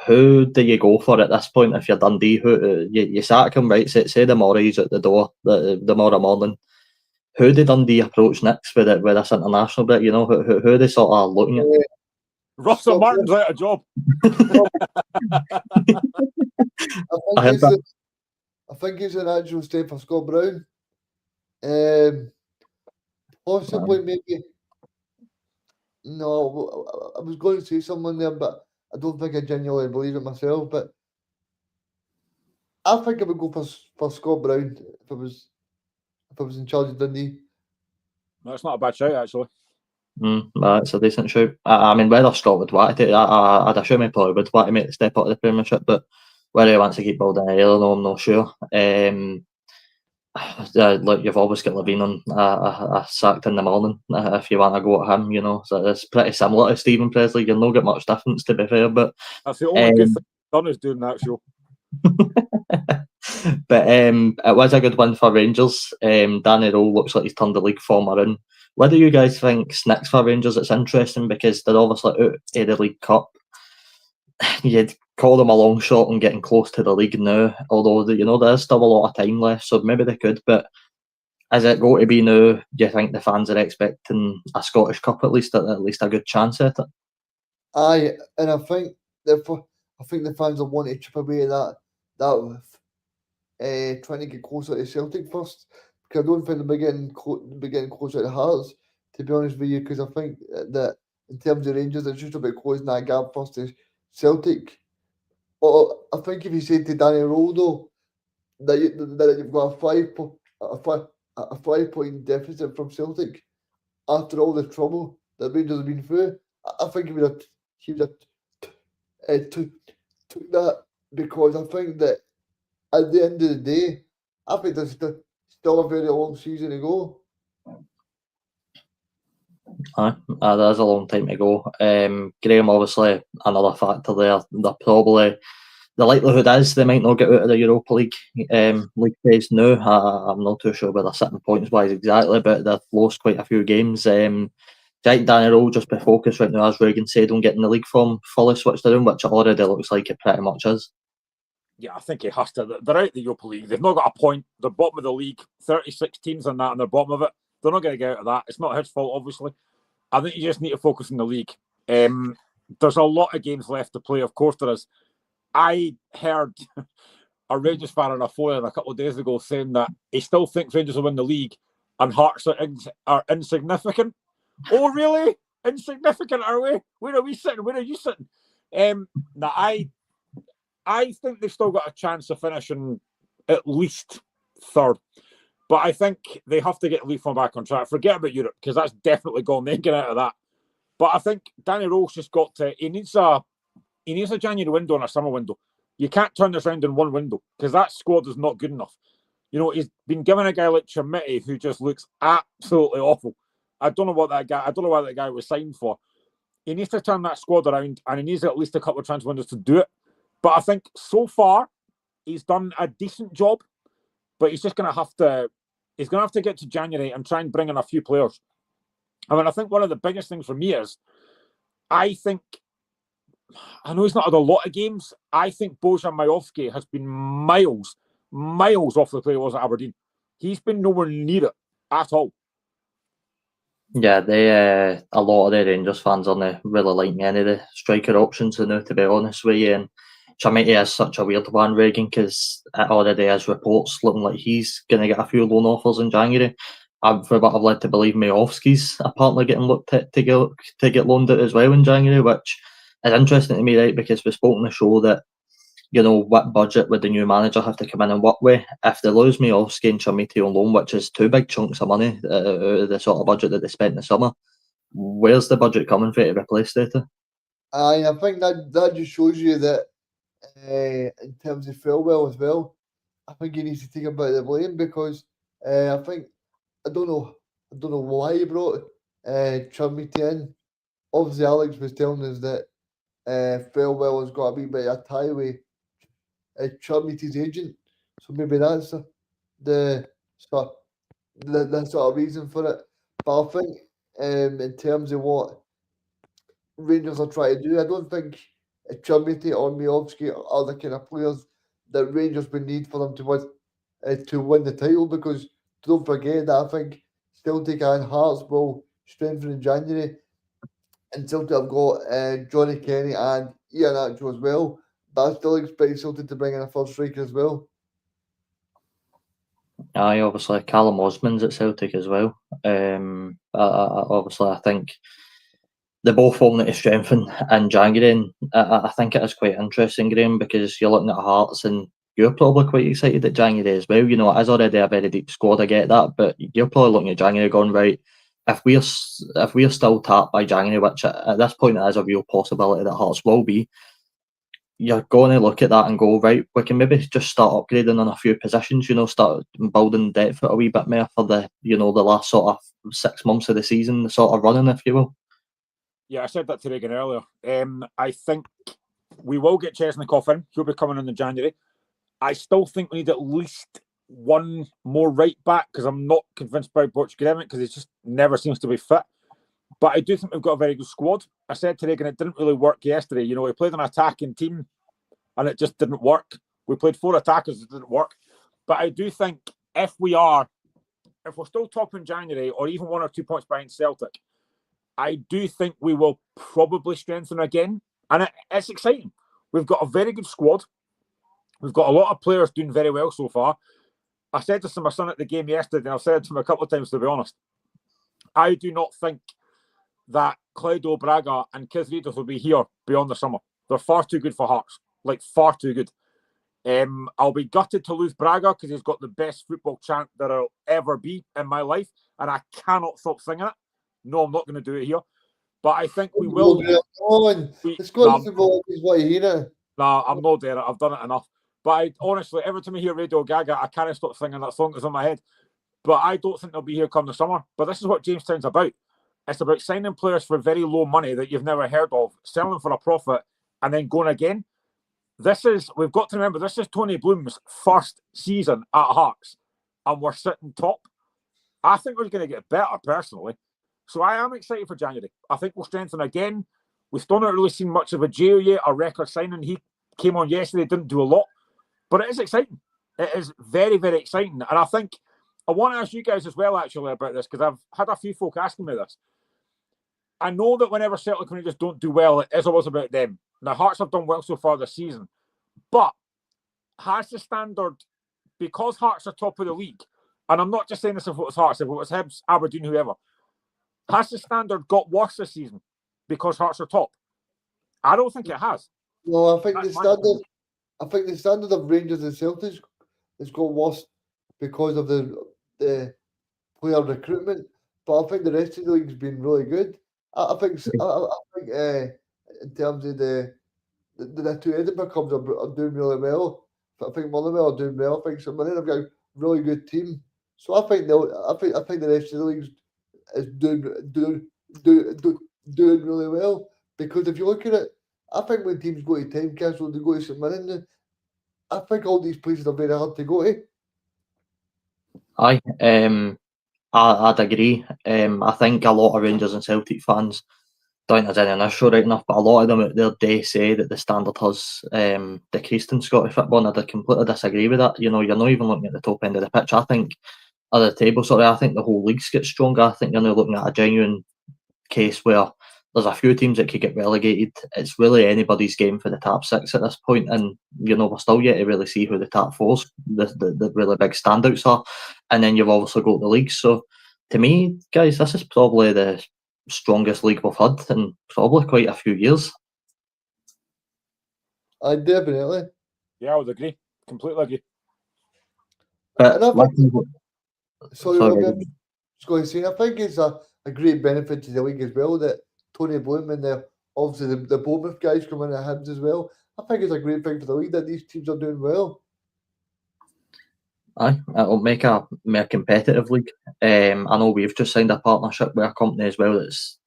who do you go for at this point if you're Dundee? Who you sack him, right? Say the Murray's at the door the tomorrow morning. Who do Dundee approach next with this international bit? You know, who are they sort of looking at? Russell Martin's out of job. I think he's an actual step for Scott Brown. Possibly, maybe. No, I was going to say someone there, but I don't think I genuinely believe it myself. But I think I would go for Scott Brown if I was in charge of Dundee. No, it's not a bad shout, actually. That's a decent shout. I mean, whether Scott would want to, I'd assume he probably would want to make the step up of the Premiership, but whether he wants to keep building a no, I'm not sure. Like, you've always got Levine on sacked in the morning if you want to go at him, you know. So it's pretty similar to Stephen Presley. You'll not get much difference, to be fair. But that's the only good thing done is doing that show. But it was a good win for Rangers. Danny Rowe looks like he's turned the league form around. What do you guys think's next for Rangers? It's interesting because they're obviously out of the League Cup. You'd call them a long shot and getting close to the league now, although there's still a lot of time left, so maybe they could. But is it going to be now? Do you think the fans are expecting a Scottish Cup at least a good chance at it? Aye, and I think the fans will want to chip away at that with trying to get closer to Celtic first, because I don't think they'll be getting closer to Hearts, to be honest with you, because I think that in terms of Rangers, it's just about closing that gap first to Celtic. Well, I think if you say to Danny Rowe though that you've got a 5-point deficit from Celtic after all the trouble that Rangers have been through, I think he would have took that, because I think that at the end of the day, I think there's still a very long season to go. There's a long time to go. Graham, obviously, another factor there. They're probably, the likelihood is they might not get out of the Europa League league phase now. I'm not too sure where they're sitting points wise exactly, but they've lost quite a few games. I think Danny Rowe just be focused right now, as Reagan said, on getting the league form fully switched around, which it already looks like it pretty much is. Yeah, I think he has to. They're out of the Europa League. They've not got a point. They're bottom of the league. 36 teams on that, and they're bottom of it. They're not going to get out of that. It's not his fault, obviously. I think you just need to focus on the league. There's a lot of games left to play. Of course there is. I heard a Rangers fan on a phone a couple of days ago saying that he still thinks Rangers will win the league and Hearts are insignificant. Oh, really? Insignificant, are we? Where are we sitting? Where are you sitting? Now, I think they've still got a chance of finishing at least third. But I think they have to get the league form back on track. Forget about Europe, because that's definitely gone. They ain't getting out of that. But I think Danny Rowe's just got to... He needs a January window and a summer window. You can't turn this around in one window, because that squad is not good enough. You know, he's been given a guy like Chimiti who just looks absolutely awful. I don't know why that guy was signed for. He needs to turn that squad around, and he needs at least a couple of transfer windows to do it. But I think so far he's done a decent job. But he's just going to have to. He's going to have to get to January and try and bring in a few players. I mean, I think one of the biggest things for me is, I know he's not had a lot of games. I think Bojan Majowski has been miles off the play he was at Aberdeen. He's been nowhere near it at all. Yeah, a lot of the Rangers fans aren't really liking any of the striker options now, to be honest with you. And Chimiti is such a weird one, Reagan, because it already has reports looking like he's going to get a few loan offers in January. For what I've led to believe, Majowski's apparently getting looked at to get loaned out as well in January, which is interesting to me, right? Because we spoke on the show that what budget would the new manager have to come in and work with? If they lose Miovski and Chermiti on loan, which is two big chunks of money out of the sort of budget that they spent in the summer, where's the budget coming from to replace Data? I think that just shows you that in terms of Philwell as well, I think he needs to take a bit of the blame because I don't know why he brought Chermiti in. Obviously, Alex was telling us that Philwell has got a wee bit of a tie with Chermiti's agent, so maybe that's the sort of reason for it. But I think in terms of what Rangers are trying to do, I don't think Chermiti or Miovski are the kind of players that Rangers would need for them to win the title, because don't forget that I think Celtic and Hearts will strengthen in January, and Celtic have got Johnny Kenny and Ian Acho as well. But I still expect Celtic to bring in a first striker as well. Aye, obviously Callum Osman's at Celtic as well. Obviously, I think they both will need to strengthen in January, and I think it is quite interesting, Graham, because you're looking at Hearts and you're probably quite excited at January as well. It is already a very deep squad, I get that, but you're probably looking at January going, right, if we're still tapped by January, which at this point it is a real possibility that Hearts will be, you're going to look at that and go, right, we can maybe just start upgrading on a few positions, start building depth a wee bit more for the last sort of 6 months of the season, the sort of running, if you will. Yeah, I said that to Reagan earlier. I think we will get Chesnikov in. He'll be coming in January. I still think we need at least one more right back, because I'm not convinced by Butch Gremmick, because he just never seems to be fit. But I do think we've got a very good squad. I said to Reagan, it didn't really work yesterday. We played an attacking team and it just didn't work. We played 4 attackers, it didn't work. But I do think if we're still top in January, or even 1 or 2 points behind Celtic, I do think we will probably strengthen again. And it's exciting. We've got a very good squad. We've got a lot of players doing very well so far. I said this to my son at the game yesterday, and I've said it to him a couple of times, to be honest. I do not think that Claudio Braga and Kizridos will be here beyond the summer. They're far too good for Hearts. Like, far too good. I'll be gutted to lose Braga, because he's got the best football chant that I'll ever be in my life, and I cannot stop singing it. No, I'm not going to do it here. But I think we will. It's got football is what you hear. Nah, I'm not there. I've done it enough. But honestly, every time I hear Radio Gaga, I can't stop singing that song that's in my head. But I don't think they'll be here come the summer. But this is what Jamestown's about. It's about signing players for very low money that you've never heard of, selling for a profit, and then going again. We've got to remember, this is Tony Bloom's first season at Hearts, and we're sitting top. I think we're going to get better, personally. So I am excited for January. I think we'll strengthen again. We've still not really seen much of a Gio yet, a record signing. He came on yesterday, didn't do a lot. But it is exciting. It is very, very exciting. And I think I want to ask you guys as well, actually, about this, because I've had a few folk asking me this. I know that whenever Celtic Rangers don't do well, it is always about them. Now, Hearts have done well so far this season. But has the standard, because Hearts are top of the league, and I'm not just saying this if it was Hearts, if it was Hibs, Aberdeen, whoever, has the standard got worse this season because Hearts are top? I don't think it has. No, I think the standard of Rangers and Celtic has got worse because of the player recruitment. But I think the rest of the league's been really good. I think in terms of the 2 Edinburgh clubs are doing really well. I think Motherwell are doing well. I think St Mirren have got a really good team. So I think the rest of the league is doing really well, because if you look at it, I think when teams go to Tynecastle, they go to St Mirren. I think all these places are very hard to go to. Aye, I'd agree. I think a lot of Rangers and Celtic fans don't think there's any issue right enough, but a lot of them out there do say that the standard has decreased in Scottish football, and I completely disagree with that. You're not even looking at the top end of the pitch. I think at the table, I think the whole league's get stronger. I think you're now looking at a genuine case where there's a few teams that could get relegated. It's really anybody's game for the top 6 at this point, and we're still yet to really see who the top 4's, the really big standouts are. And then you've obviously got the leagues. So to me, guys, this is probably the strongest league we've had in probably quite a few years. Definitely. Yeah, I would agree. Completely agree. But And I think, sorry, Robbie, I'm just going to say, I think it's a great benefit to the league as well that Tony Bloom and obviously the Bournemouth guys come in at Hibs as well. I think it's a great thing for the league that these teams are doing well. aye, it'll make a more competitive league. I know we've just signed a partnership with a company as well that's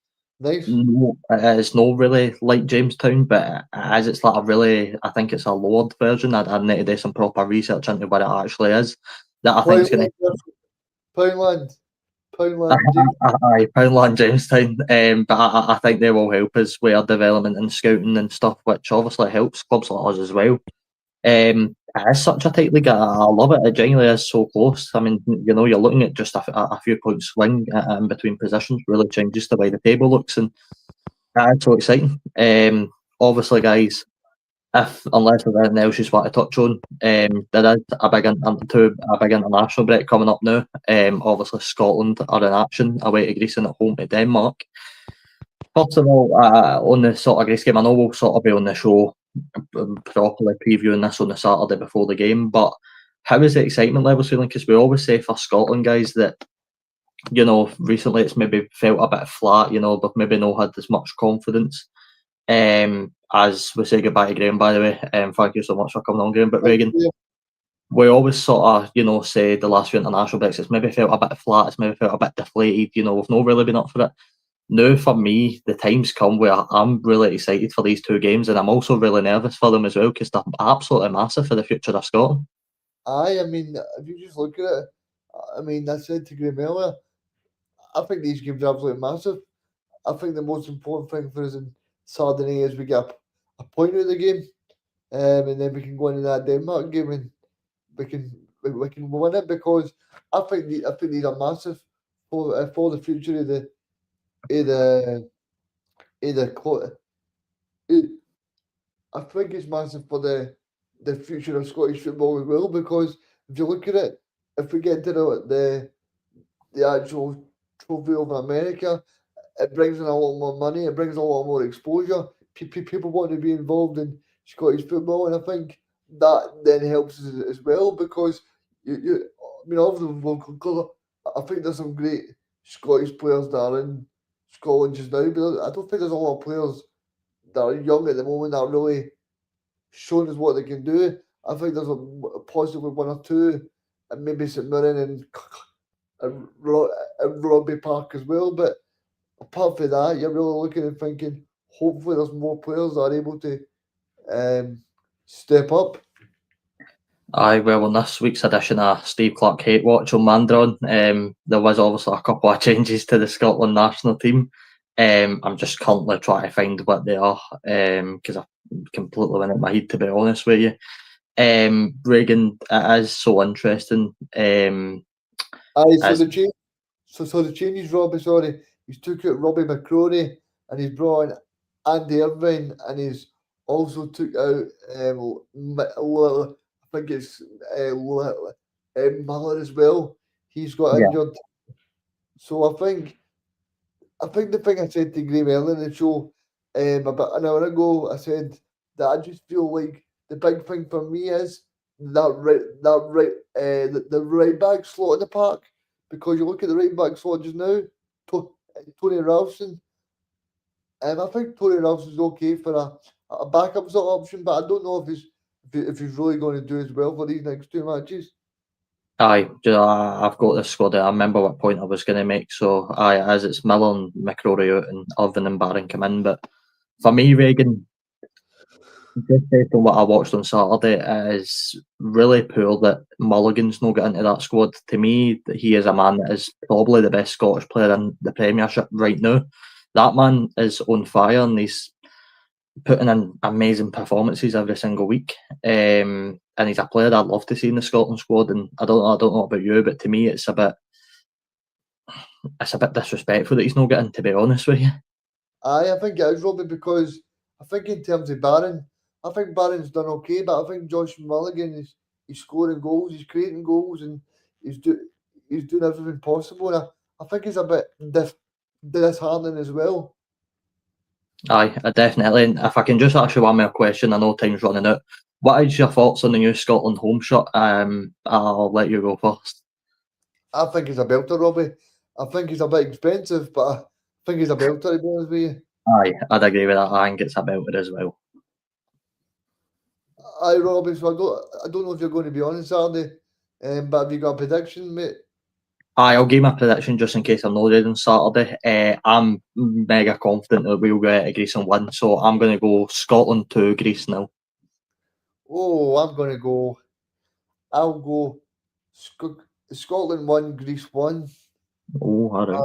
Nice. it's not really like Jamestown, but as it's like a really, I think it's a lowered version. I'd need to do some proper research into what it actually is. That I think is going to. Poundland. Aye, Poundland Jamestown. But I think they will help us with our development and scouting and stuff, which obviously helps clubs like us as well. It is such a tight league. I love it. It genuinely is so close. I mean, you know, you're looking at just a few points swing in between positions. Really changes the way the table looks, and it's so exciting. Obviously, guys, unless there's anything else you just want to touch on, there is a big international break coming up now. Obviously, Scotland are in action away to Greece and at home to Denmark. First of all, on the sort of Greece game, I know we'll sort of be on the show properly previewing this on the Saturday before the game, but how is the excitement levels feeling? Because we always say for Scotland guys that, you know, recently it's maybe felt a bit flat, you know, they've maybe not had as much confidence. As we say goodbye to Graham, by the way, thank you so much for coming on, Graham. But Reagan, we always sort of, you know, say the last few international breaks, it's maybe felt a bit flat, it's maybe felt a bit deflated, you know, we've not really been up for it. Now, for me, the time's come where I'm really excited for these two games, and I'm also really nervous for them as well because they're absolutely massive for the future of Scotland. I mean, if you just look at it, I mean, I said to Graham earlier, I think these games are absolutely massive. I think the most important thing for us in Saturday is we get a point out of the game, and then we can go into that Denmark game and we can win it because I think these are massive for the future of the club. I think it's massive for the future of Scottish football as well because if you look at it, if we get to the actual trophy over America, it brings in a lot more money, it brings a lot more exposure. People want to be involved in Scottish football, and I think that then helps us as well because I mean, of the local club, I think there's some great Scottish players that are in Scotland just now, but I don't think there's a lot of players that are young at the moment that are really showing us what they can do. I think there's possibly one or two, and maybe St Mirren and Rugby Park as well, but apart from that, you're really looking and thinking, hopefully there's more players that are able to step up. Aye, well, in this week's edition of Steve Clark Hate Watch on Mandron, there was obviously a couple of changes to the Scotland national team. I'm just currently trying to find what they are because I completely went out my head, to be honest with you. Reagan, it is so interesting. Aye, so the change, so the changes, Robbie. Sorry, he's took out Robbie McCrory and he's brought in Andy Irvine and he's also took out I think it's Miller as well. He's got injured. So I think the thing I said to Graham earlier in the show about an hour ago, I said that I just feel like the big thing for me is the right back slot in the park because you look at the right back slot just now, Tony Ralston. I think Tony Ralston's okay for a backup sort of option, but I don't know if he's really going to do as well for these next two matches. Aye, I've got this squad. I remember what point I was going to make. So, aye, as it's Miller and McCrory out and Irvine and Barron come in. But for me, Reagan, just based on what I watched on Saturday, it is really poor that Mulligan's not got into that squad. To me, he is a man that is probably the best Scottish player in the Premiership right now. That man is on fire and he's putting in amazing performances every single week. And he's a player that I'd love to see in the Scotland squad. And I don't know about you, but to me, it's a bit disrespectful that he's not getting. To be honest with you, I think it is, Robbie, because I think in terms of Barron, I think Barron's done okay, but I think Josh Mulligan he's scoring goals, he's creating goals, and he's doing everything possible. And I think he's a bit disheartening as well. Aye, definitely. And if I can just ask you one more question, I know time's running out. What is your thoughts on the new Scotland home shirt? I'll let you go first. I think he's a belter, Robbie. I think he's a bit expensive, but I think he's a belter, to be honest with you. Aye, I'd agree with that. I think it's a belter as well. Aye, Robbie, so I don't know if you're going to be on Saturday, but have you got a prediction, mate? Aye, I'll give my prediction just in case I'm not ready on Saturday. I'm mega confident that we'll get to Greece and win, so I'm going to go Scotland 2, Greece 0. Oh, I'll go Scotland 1, Greece 1. Oh, all right.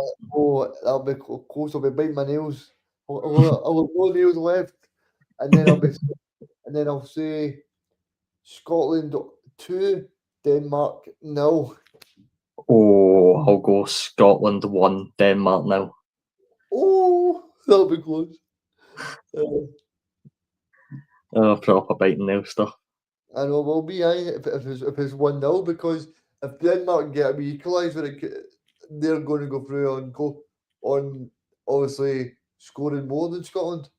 That'll be close. I'll be biting my nails. I'll have no nails left. And then I'll say Scotland 2, Denmark 0. Oh, I'll go Scotland 1, Denmark 0. Oh, that'll be close. Proper biting nail stuff. I know will be if it's 1-0, because if Denmark get a wee equaliser, they're going to go through on obviously scoring more than Scotland.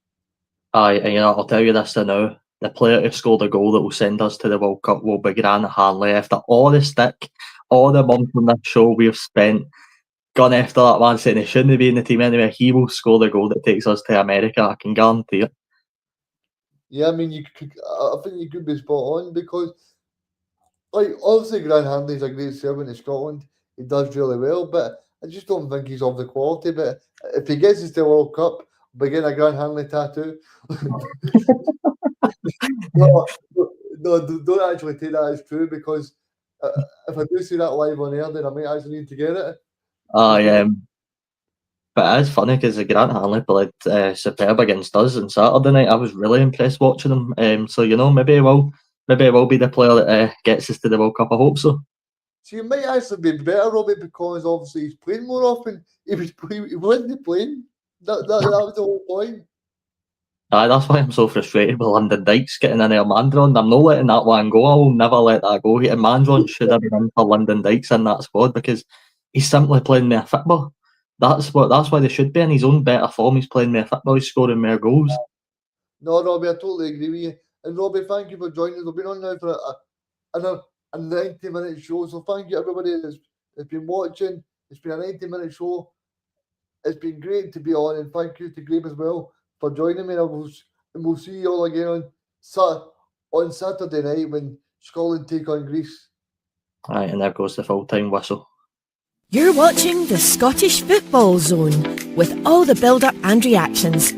Aye, and I'll tell you this now. The player who scored a goal that will send us to the World Cup will be Grant Hanley. After all the stick, all the months on this show we've spent gone after that man saying he shouldn't be in the team anyway, he will score the goal that takes us to America. I can guarantee it. Yeah, I mean, I think you could be spot on, because, like, obviously Grant Hanley's a great servant in Scotland. He does really well, but I just don't think he's of the quality. But if he gets us to the World Cup, we'll be getting a Grant Hanley tattoo. No, don't actually take that as true, because if I do see that live on air, then I might actually need to get it. But it is funny because Grant Hanley played superb against us on Saturday night. I was really impressed watching him. So maybe he will be the player that gets us to the World Cup. I hope so. So you might actually be better, Robbie, because obviously he's playing more often. He wasn't playing. That was the whole point. Aye, that's why I'm so frustrated with Lyndon Dykes getting in there Mandron. I'm not letting that one go. I will never let that go. Mandron should have been in for Lyndon Dykes in that squad, because he's simply playing more football. That's why they should be in his own better form. He's playing more football. He's scoring more goals. No, Robbie, I totally agree with you. And Robbie, thank you for joining us. We've been on now for a 90-minute show. So thank you everybody that's been watching. It's been a 90-minute show. It's been great to be on, and thank you to Graeme as well for joining me. And we'll see you all again on Saturday night when Scotland take on Greece. Aye, and there goes the full-time whistle. You're watching the Scottish Football Zone with all the build-up and reactions.